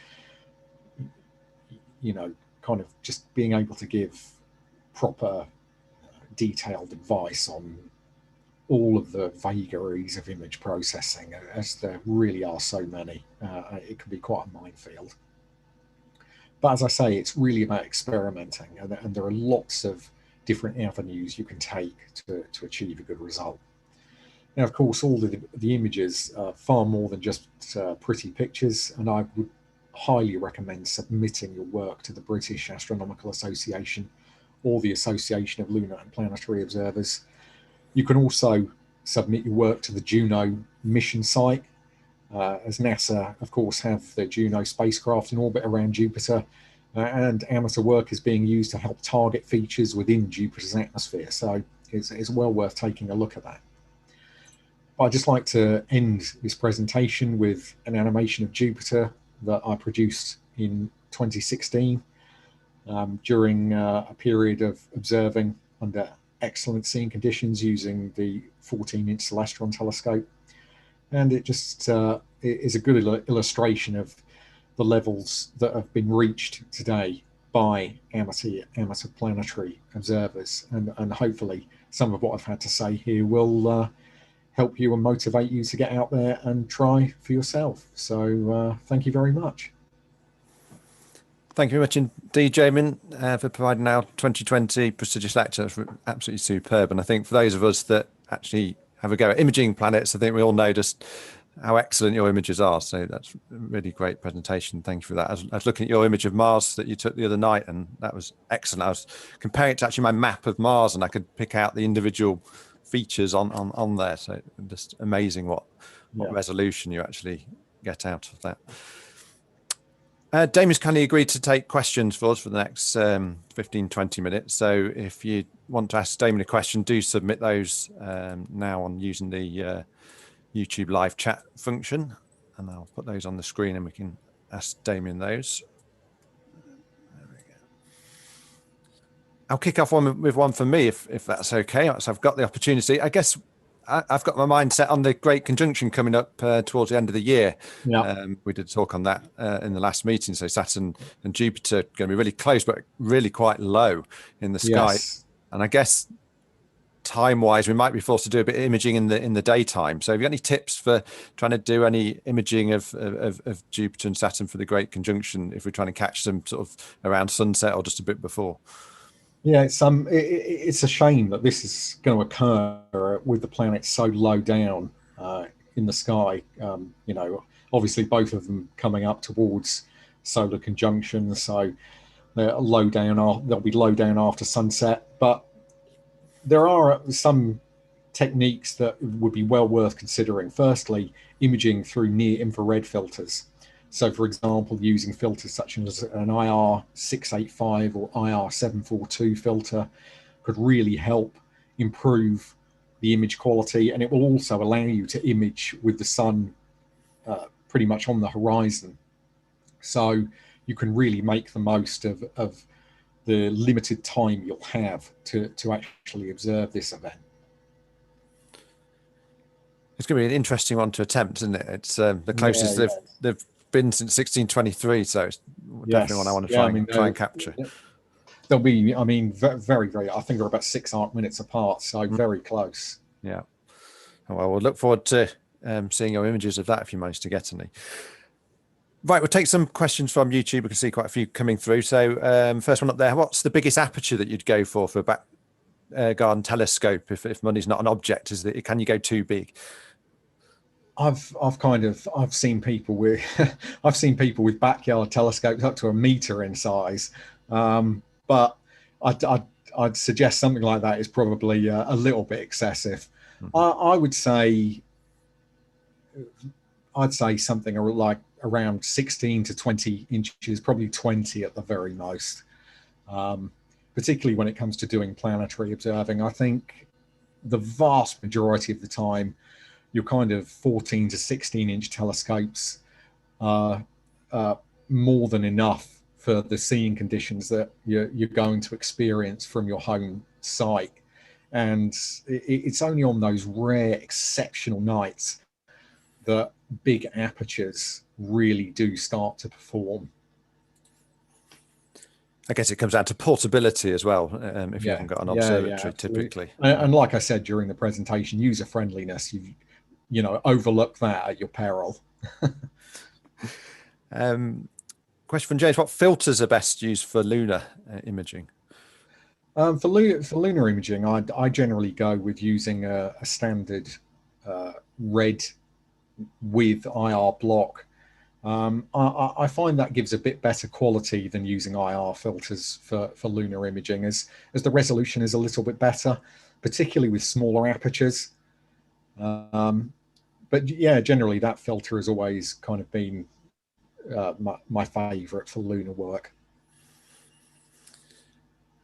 [SPEAKER 2] kind of just being able to give proper detailed advice on all of the vagaries of image processing, as there really are so many. It can be quite a minefield. But as I say, it's really about experimenting, and there are lots of different avenues you can take to achieve a good result. Now, of course, all the images are far more than just pretty pictures, and I would highly recommend submitting your work to the British Astronomical Association or the Association of Lunar and Planetary Observers. You can also submit your work to the Juno mission site, as NASA, of course, have the Juno spacecraft in orbit around Jupiter, and amateur work is being used to help target features within Jupiter's atmosphere. So it's well worth taking a look at that. But I'd just like to end this presentation with an animation of Jupiter that I produced in 2016 during a period of observing under excellent seeing conditions using the 14-inch Celestron telescope. And it just is a good illustration of the levels that have been reached today by amateur planetary observers, and hopefully some of what I've had to say here will help you and motivate you to get out there and try for yourself. So thank you very much.
[SPEAKER 1] Thank you very much indeed, Damian, for providing our 2020 prestigious lecture. It's absolutely superb. And I think for those of us that actually have a go at imaging planets, I think we all know just how excellent your images are. So that's a really great presentation. Thank you for that. I was looking at your image of Mars that you took the other night, and that was excellent. I was comparing it to actually my map of Mars, and I could pick out the individual features on there. So just amazing what resolution you actually get out of that. Damian's kindly agreed to take questions for us for the next 15-20 minutes. So if you want to ask Damian a question, do submit those now on using the YouTube live chat function, and I'll put those on the screen and we can ask Damian those. There we go. I'll kick off with one for me if that's okay. So I've got the opportunity. I guess I've got my mind set on the Great Conjunction coming up towards the end of the year.
[SPEAKER 2] Yeah.
[SPEAKER 1] We did talk on that in the last meeting. So Saturn and Jupiter are going to be really close, but really quite low in the sky.
[SPEAKER 2] Yes.
[SPEAKER 1] And I guess time-wise, we might be forced to do a bit of imaging in the daytime. So have you got any tips for trying to do any imaging of Jupiter and Saturn for the Great Conjunction if we're trying to catch them sort of around sunset or just a bit before?
[SPEAKER 2] Yeah, it's a shame that this is going to occur with the planets so low down in the sky. You know, obviously both of them coming up towards solar conjunction, so they're low down. They'll be low down after sunset. But there are some techniques that would be well worth considering. Firstly, imaging through near infrared filters. So, for example, using filters such as an IR685 or IR742 filter could really help improve the image quality, and it will also allow you to image with the sun pretty much on the horizon. So you can really make the most of the limited time you'll have to actually observe this event.
[SPEAKER 1] It's going to be an interesting one to attempt, isn't it? It's the closest they've been since 1623, so it's definitely one I want to try and capture.
[SPEAKER 2] They'll be, I mean, very, very, I think they're about 6 arc minutes apart, so very close.
[SPEAKER 1] Yeah. Well, we'll look forward to seeing your images of that if you manage to get any. Right, we'll take some questions from YouTube. We can see quite a few coming through. So first one up there, what's the biggest aperture that you'd go for a back garden telescope if money's not an object? Can you go too big?
[SPEAKER 2] I've seen people with with backyard telescopes up to 1 meter in size, but I'd suggest something like that is probably a little bit excessive. Mm-hmm. I'd say something like around 16 to 20 inches, probably 20 at the very most. Particularly when it comes to doing planetary observing, I think the vast majority of the time, your kind of 14 to 16 inch telescopes are more than enough for the seeing conditions that you're going to experience from your home site. And it's only on those rare exceptional nights that big apertures really do start to perform.
[SPEAKER 1] I guess it comes down to portability as well, if you haven't got an observatory typically.
[SPEAKER 2] And like I said during the presentation, user friendliness, you know, overlook that at your peril.
[SPEAKER 1] Question from James, what filters are best used for lunar imaging?
[SPEAKER 2] For lunar imaging, I generally go with using a standard red with IR block. I find that gives a bit better quality than using IR filters for lunar imaging, as the resolution is a little bit better, particularly with smaller apertures. But yeah, generally that filter has always kind of been my favorite for lunar work.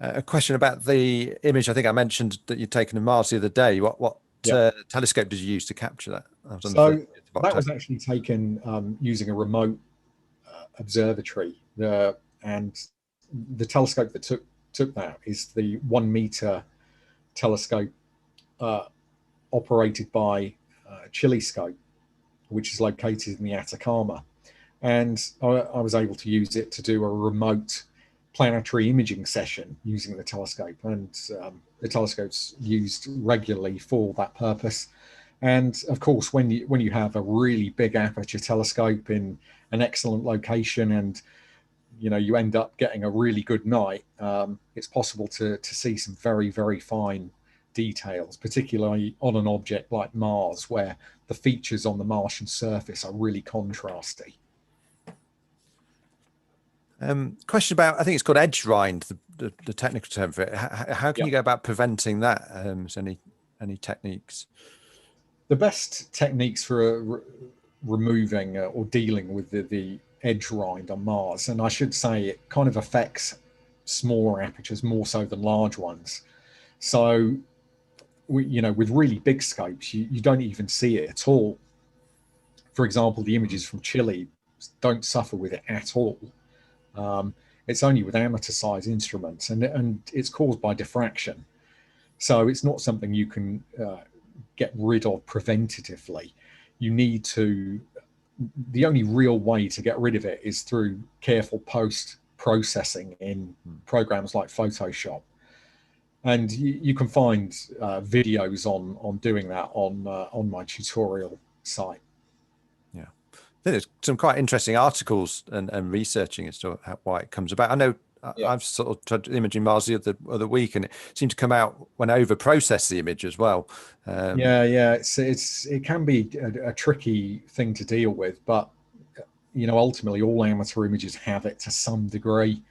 [SPEAKER 1] A question about the image. I think I mentioned that you'd taken of Mars the other day. What telescope did you use to capture that?
[SPEAKER 2] So that was actually taken using a remote observatory. And the telescope that took that is the 1 meter telescope operated by Chilescope, which is located in the Atacama. And I was able to use it to do a remote planetary imaging session using the telescope, and the telescope's used regularly for that purpose. And of course, when you have a really big aperture telescope in an excellent location, and you end up getting a really good night, it's possible to see some very, very fine details, particularly on an object like Mars, where the features on the Martian surface are really contrasty.
[SPEAKER 1] Question about, I think it's called edge rind, the technical term for it. How can you go about preventing that? Is any techniques?
[SPEAKER 2] The best techniques for removing or dealing with the edge rind on Mars, and I should say it kind of affects smaller apertures more so than large ones. So, with really big scopes, you don't even see it at all. For example, the images from Chile don't suffer with it at all. It's only with amateur size instruments, and it's caused by diffraction. So it's not something you can get rid of preventatively. You need to, the only real way to get rid of it is through careful post-processing in programs like Photoshop. And you can find videos on doing that on my tutorial site.
[SPEAKER 1] Yeah, I think there's some quite interesting articles and researching as to why it comes about. I know I've sort of tried imaging Mars the other week, and it seemed to come out when I over-process the image as well.
[SPEAKER 2] It can be a tricky thing to deal with, but ultimately all amateur images have it to some degree.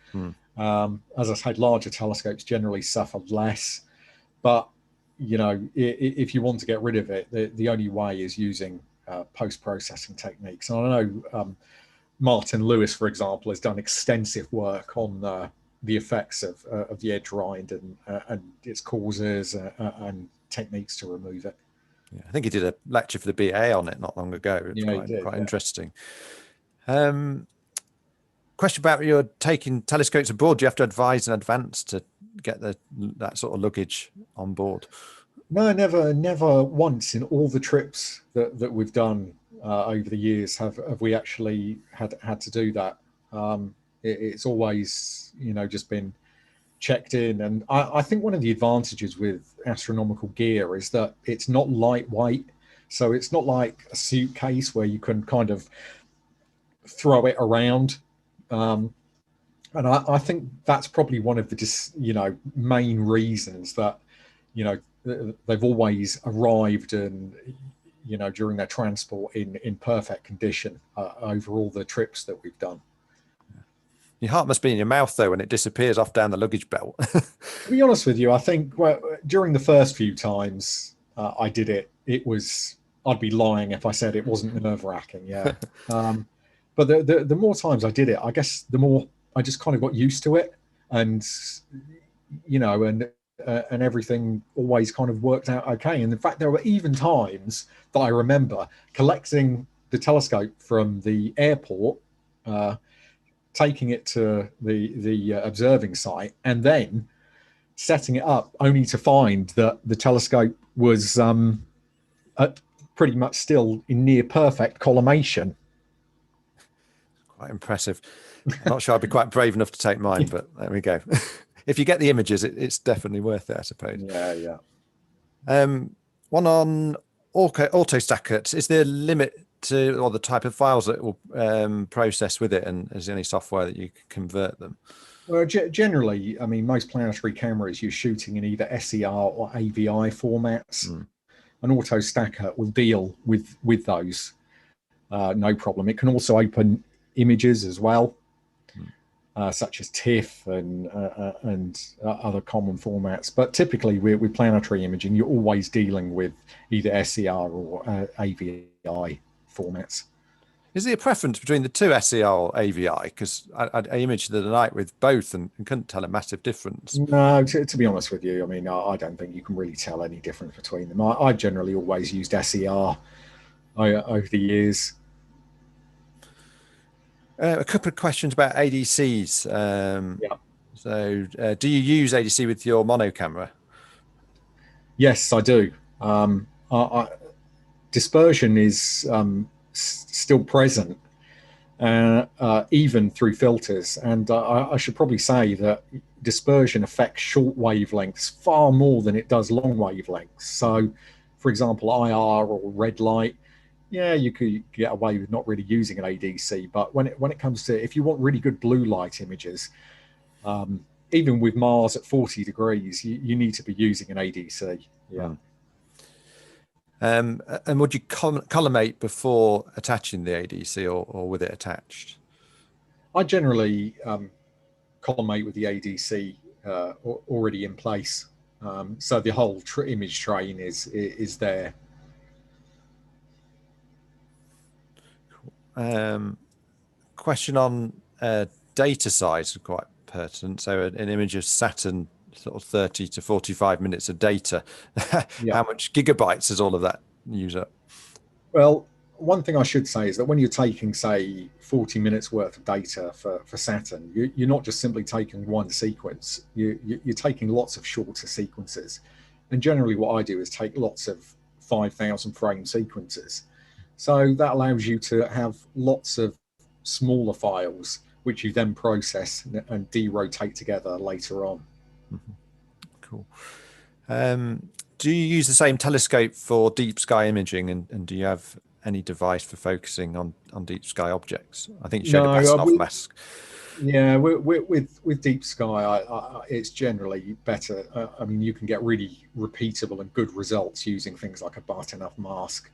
[SPEAKER 2] As I said, larger telescopes generally suffer less, but if you want to get rid of it, the only way is using post-processing techniques. And I know Martin Lewis, for example, has done extensive work on the effects of the edge rind and its causes and techniques to remove it.
[SPEAKER 1] Yeah, I think he did a lecture for the BA on it not long ago. It's quite interesting. Question about your taking telescopes abroad. Do you have to advise in advance to get that sort of luggage on board?
[SPEAKER 2] No, never once in all the trips that we've done over the years have we actually had to do that. It's always just been checked in, and I think one of the advantages with astronomical gear is that it's not lightweight, so it's not like a suitcase where you can kind of throw it around. And I think that's probably one of the main reasons that they've always arrived and during their transport in perfect condition over all the trips that we've done.
[SPEAKER 1] Your heart must be in your mouth though when it disappears off down the luggage belt.
[SPEAKER 2] To be honest with you, I think during the first few times I did it, I'd be lying if I said it wasn't nerve-wracking. Yeah. But the more times I did it, I guess the more I just kind of got used to it, and and everything always kind of worked out okay. And in fact, there were even times that I remember collecting the telescope from the airport, taking it to the observing site, and then setting it up, only to find that the telescope was pretty much still in near perfect collimation.
[SPEAKER 1] Quite impressive. I'm not sure I'd be quite brave enough to take mine, but there we go. If you get the images, it's definitely worth it, I suppose.
[SPEAKER 2] Yeah.
[SPEAKER 1] One on AutoStacker. Is there a limit to or the type of files that it will process with it, and is there any software that you can convert them?
[SPEAKER 2] Well, generally, I mean, most planetary cameras you're shooting in either SER or AVI formats. An AutoStacker will deal with those, no problem. It can also open images as well, such as TIFF and other common formats. But typically, with planetary imaging, you're always dealing with either SER or AVI formats.
[SPEAKER 1] Is there a preference between the two, SER or AVI? Because I imaged the night with both and couldn't tell a massive difference.
[SPEAKER 2] No, to be honest with you, I mean, I don't think you can really tell any difference between them. I've generally always used SER over the years.
[SPEAKER 1] A couple of questions about ADCs. So do you use ADC with your mono camera?
[SPEAKER 2] Yes, I do. Dispersion is still present, even through filters. And I should probably say that dispersion affects short wavelengths far more than it does long wavelengths. So, for example, IR or red light, yeah, you could get away with not really using an ADC. But when it comes to, if you want really good blue light images, even with Mars at 40 degrees, you need to be using an ADC. Yeah.
[SPEAKER 1] And would you collimate before attaching the ADC or with it attached?
[SPEAKER 2] I generally collimate with the ADC already in place, so the whole image train is there.
[SPEAKER 1] Question on data size is quite pertinent. So an image of Saturn, sort of 30 to 45 minutes of data.
[SPEAKER 2] Yeah.
[SPEAKER 1] How much gigabytes does all of that use up?
[SPEAKER 2] Well, one thing I should say is that when you're taking, say, 40 minutes worth of data for Saturn, you're not just simply taking one sequence. You're taking lots of shorter sequences. And generally what I do is take lots of 5,000 frame sequences. So that allows you to have lots of smaller files, which you then process and de-rotate together later on.
[SPEAKER 1] Mm-hmm. Cool. Do you use the same telescope for deep sky imaging, and do you have any device for focusing on deep sky objects? I think you showed a Basanoff mask.
[SPEAKER 2] Yeah, with deep sky, it's generally better. I mean, you can get really repeatable and good results using things like a Basanoff mask,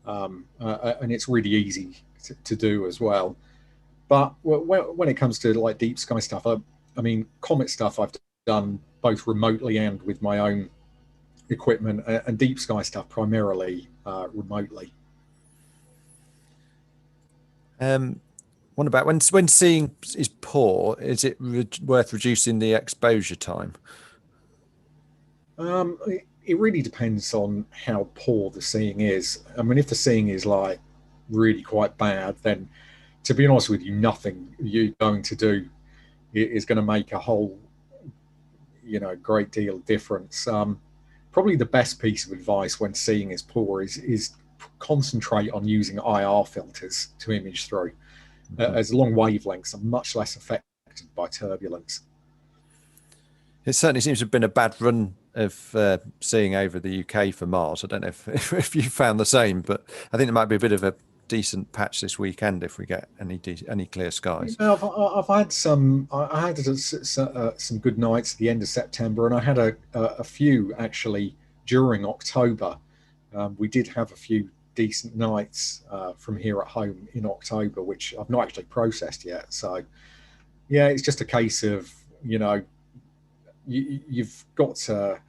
[SPEAKER 2] and it's really easy to do as well. But when it comes to like deep sky stuff, I mean, comet stuff I've done both remotely and with my own equipment, and deep sky stuff primarily remotely.
[SPEAKER 1] What about when seeing is poor? Is it worth reducing the exposure time?
[SPEAKER 2] It really depends on how poor the seeing is. I mean, if the seeing is like really quite bad, then to be honest with you, nothing you're going to do is going to make a whole, great deal of difference. Probably the best piece of advice when seeing is poor is concentrate on using IR filters to image through, as long wavelengths are much less affected by turbulence.
[SPEAKER 1] It certainly seems to have been a bad run of seeing over the UK for Mars. I don't know if you found the same, but I think there might be a bit of a decent patch this weekend if we get any clear skies.
[SPEAKER 2] I've had some. I had some good nights at the end of September, and I had a few actually during October. We did have a few decent nights from here at home in October, which I've not actually processed yet. So, yeah, it's just a case of you've got to,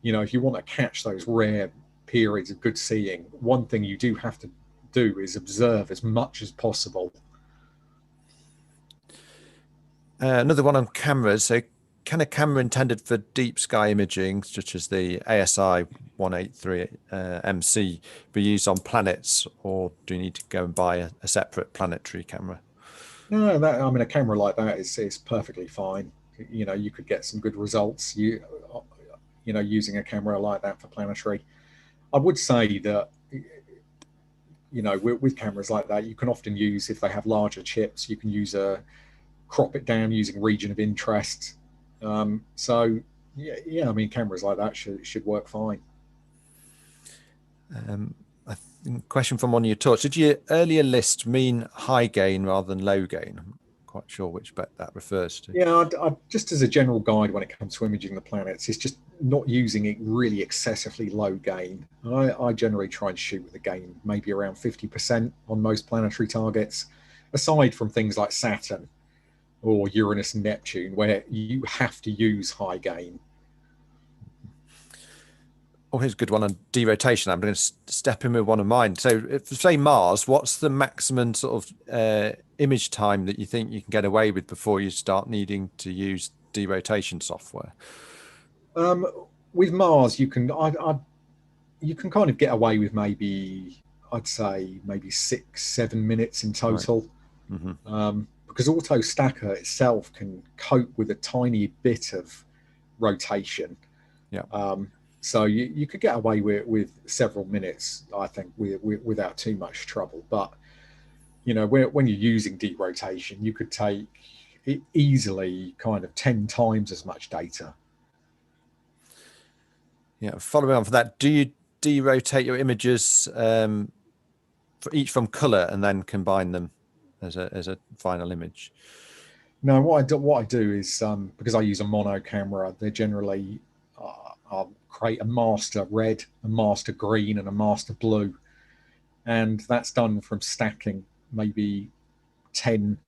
[SPEAKER 2] if you want to catch those rare periods of good seeing, one thing you do have to do is observe as much as possible.
[SPEAKER 1] Another one on cameras. So can a camera intended for deep sky imaging, such as the ASI 183 MC, be used on planets, or do you need to go and buy a separate planetary camera?
[SPEAKER 2] No, I mean, a camera like that is perfectly fine. You could get some good results using a camera like that for planetary. I would say that with cameras like that, you can often use, if they have larger chips, you can crop it down using region of interest. So yeah, I mean, cameras like that should work fine.
[SPEAKER 1] I think question from one of your talks: did you earlier list mean high gain rather than low gain? I'm quite sure which bit that refers to.
[SPEAKER 2] Yeah, I just as a general guide when it comes to imaging the planets, it's just not using it really excessively low gain. I generally try and shoot with a gain maybe around 50% on most planetary targets, aside from things like Saturn or Uranus and Neptune, where you have to use high gain.
[SPEAKER 1] Oh, here's a good one on derotation. I'm going to step in with one of mine. So, if say Mars, what's the maximum sort of image time that you think you can get away with before you start needing to use derotation software?
[SPEAKER 2] With Mars, you can kind of get away with maybe, I'd say maybe 6-7 minutes in total. Right. Mm-hmm. Because AutoStacker itself can cope with a tiny bit of rotation.
[SPEAKER 1] Yeah.
[SPEAKER 2] So you could get away with several minutes, I think, without too much trouble. But you know, when you're using deep rotation, you could take easily kind of 10 times as much data.
[SPEAKER 1] Yeah, following on from that, do you derotate your images for each from color and then combine them as a final image?
[SPEAKER 2] No, what I do is because I use a mono camera, they're generally I'll create a master red, a master green, and a master blue, and that's done from stacking maybe 10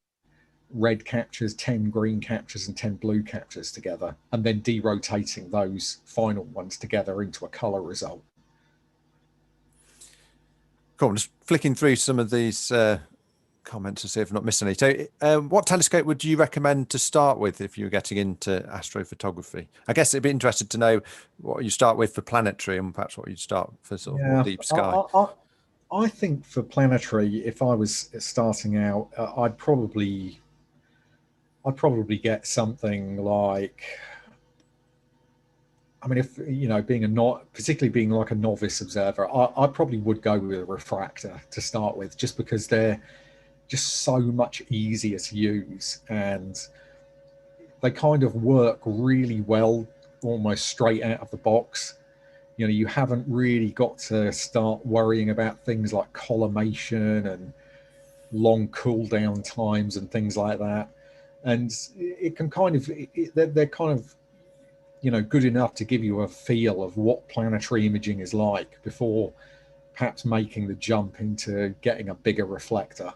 [SPEAKER 2] red captures, 10 green captures, and 10 blue captures together, and then derotating those final ones together into a color result.
[SPEAKER 1] Cool. I'm just flicking through some of these comments to see if I'm not missing any. So what telescope would you recommend to start with if you were getting into astrophotography? I guess it'd be interested to know what you start with for planetary and perhaps what you'd start for sort of more deep sky.
[SPEAKER 2] I think for planetary, if I was starting out, I'd probably get something like, I mean, if you know, particularly being like a novice observer, I probably would go with a refractor to start with, just because they're just so much easier to use, and they kind of work really well almost straight out of the box. You know, you haven't really got to start worrying about things like collimation and long cool down times and things like that. And it can kind of, they're kind of, you know, good enough to give you a feel of what planetary imaging is like before perhaps making the jump into getting a bigger reflector.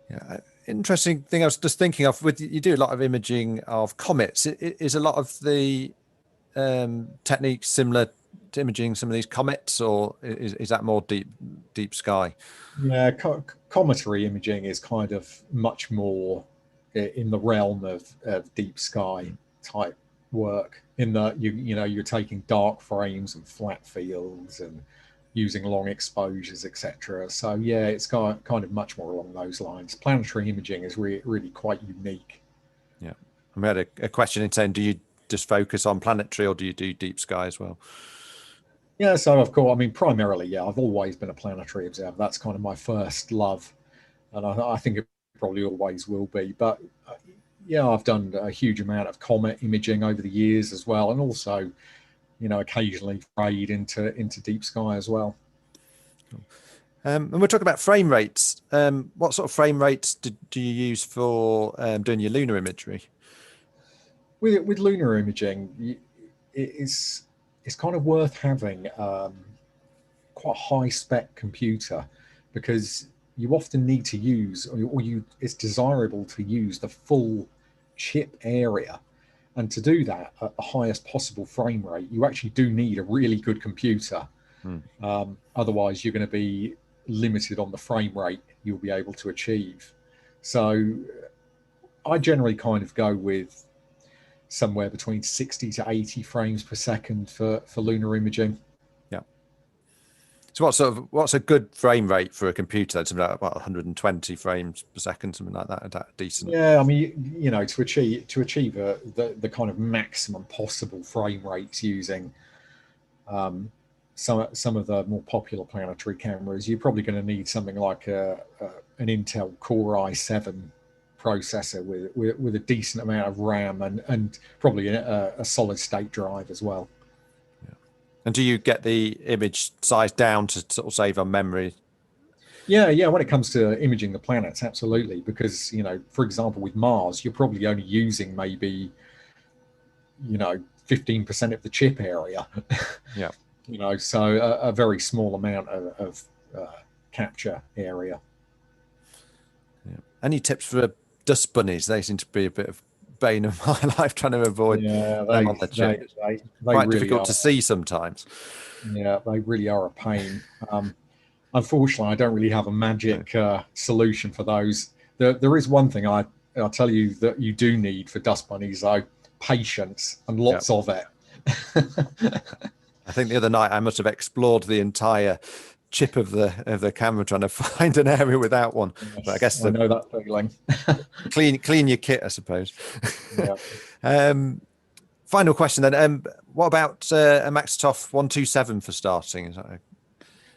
[SPEAKER 1] Yeah, interesting thing I was just thinking of, with you do a lot of imaging of comets. Is a lot of the techniques similar to imaging some of these comets, or is that more deep sky?
[SPEAKER 2] Yeah, cometary imaging is kind of much more in the realm of deep sky type work, in that you know, you're taking dark frames and flat fields and using long exposures, etc. So yeah, it's kind of much more along those lines. Planetary imaging is really quite unique.
[SPEAKER 1] Yeah, we had a question in saying, do you just focus on planetary or do you do deep sky as well?
[SPEAKER 2] Yeah, so of course, I mean, primarily, yeah, I've always been a planetary observer. That's kind of my first love, and I think it probably always will be. But yeah, I've done a huge amount of comet imaging over the years as well, and also, you know, occasionally frayed into deep sky as well.
[SPEAKER 1] And we're talking about frame rates. What sort of frame rates do you use for doing your lunar imagery?
[SPEAKER 2] With lunar imaging, it's kind of worth having quite a high spec computer, because you often need to use, it's desirable to use the full chip area. And to do that at the highest possible frame rate, you actually do need a really good computer. Otherwise, you're going to be limited on the frame rate you'll be able to achieve. So I generally kind of go with somewhere between 60 to 80 frames per second for lunar imaging.
[SPEAKER 1] Yeah. So what's a good frame rate for a computer? Something like about 120 frames per second, something like that. Is that decent?
[SPEAKER 2] Yeah, I mean, you know, to achieve the kind of maximum possible frame rates using some of the more popular planetary cameras, you're probably going to need something like an Intel Core i7 processor with a decent amount of RAM and probably a solid state drive as well.
[SPEAKER 1] Yeah. And do you get the image size down to sort of save on memory?
[SPEAKER 2] Yeah. When it comes to imaging the planets, absolutely. Because, you know, for example, with Mars, you're probably only using maybe, you know, 15% of the chip area.
[SPEAKER 1] Yeah.
[SPEAKER 2] You know, so a very small amount of capture area.
[SPEAKER 1] Yeah. Any tips for dust bunnies? They seem to be a bit of bane of my life, trying to avoid them on the chip.
[SPEAKER 2] They
[SPEAKER 1] Quite
[SPEAKER 2] really
[SPEAKER 1] difficult
[SPEAKER 2] are.
[SPEAKER 1] to see sometimes.
[SPEAKER 2] Yeah, they really are a pain. Unfortunately, I don't really have a magic solution for those. There is one thing I'll tell you that you do need for dust bunnies, though: patience and lots of it.
[SPEAKER 1] I think the other night I must have explored the entire chip of the camera trying to find an area without one.
[SPEAKER 2] Yes,
[SPEAKER 1] but I guess
[SPEAKER 2] I know that feeling.
[SPEAKER 1] clean your kit, I suppose.
[SPEAKER 2] Yeah.
[SPEAKER 1] Final question then. What about a Maxtoff 127 for starting? Is that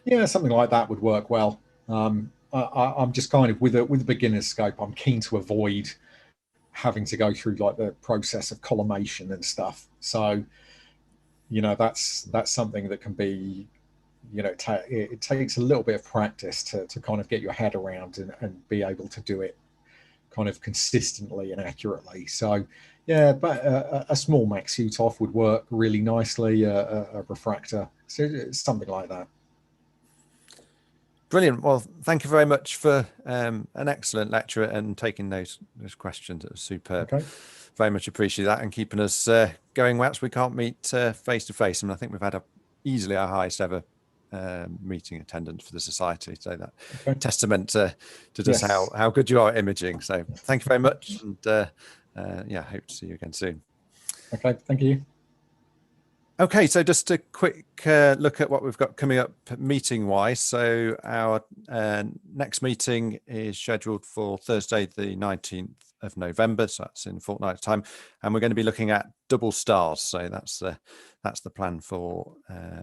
[SPEAKER 2] Yeah, something like that would work well. I'm just kind of with a beginner's scope. I'm keen to avoid having to go through like the process of collimation and stuff. So, that's something that can be, it takes a little bit of practice to kind of get your head around and be able to do it kind of consistently and accurately. So, yeah, but a small max suit off would work really nicely. A refractor, so something like that.
[SPEAKER 1] Brilliant. Well, thank you very much for an excellent lecture and taking those questions. It was superb.
[SPEAKER 2] Okay.
[SPEAKER 1] Very much appreciate that and keeping us going whilst we can't meet face to face. And I think we've had easily our highest ever meeting attendance for the society. So that testament to just how good you are at imaging. So thank you very much. And yeah, hope to see you again soon.
[SPEAKER 2] Okay, thank you.
[SPEAKER 1] Okay, so just a quick look at what we've got coming up meeting-wise. So our next meeting is scheduled for Thursday, the 19th of November. So that's in a fortnight's time, and we're going to be looking at double stars. So that's the plan for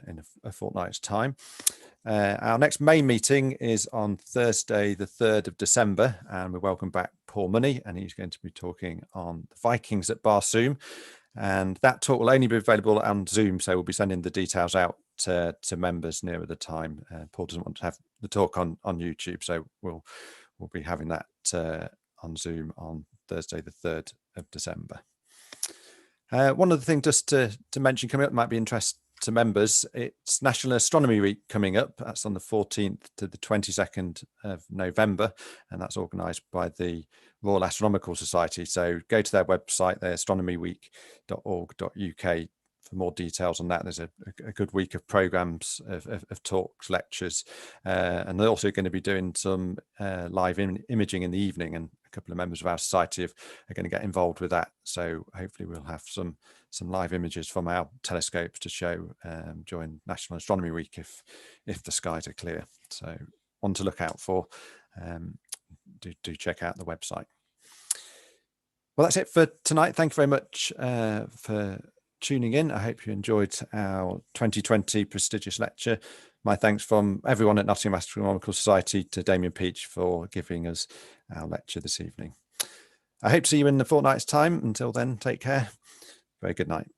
[SPEAKER 1] in a fortnight's time. Our next main meeting is on Thursday, the 3rd of December, and we welcome back Paul Money, and he's going to be talking on the Vikings at Barsoom. And that talk will only be available on Zoom, so we'll be sending the details out to members nearer the time. Paul doesn't want to have the talk on YouTube, so we'll be having that on Zoom on Thursday, the 3rd of December. One other thing just to mention coming up might be interest to members. It's National Astronomy Week coming up. That's on the 14th to the 22nd of November, and that's organised by the Royal Astronomical Society. So go to their website, their astronomyweek.org.uk for more details on that. There's a good week of programmes, of talks, lectures, and they're also going to be doing some live imaging in the evening, and a couple of members of our society are going to get involved with that. So hopefully we'll have some live images from our telescopes to show during National Astronomy Week if the skies are clear. So one to look out for. Do check out the website. Well, that's it for tonight. Thank you very much for tuning in. I hope you enjoyed our 2020 prestigious lecture. My thanks from everyone at Nottingham Astronomical Society to Damian Peach for giving us our lecture this evening. I hope to see you in a fortnight's time. Until then, take care. Very good night.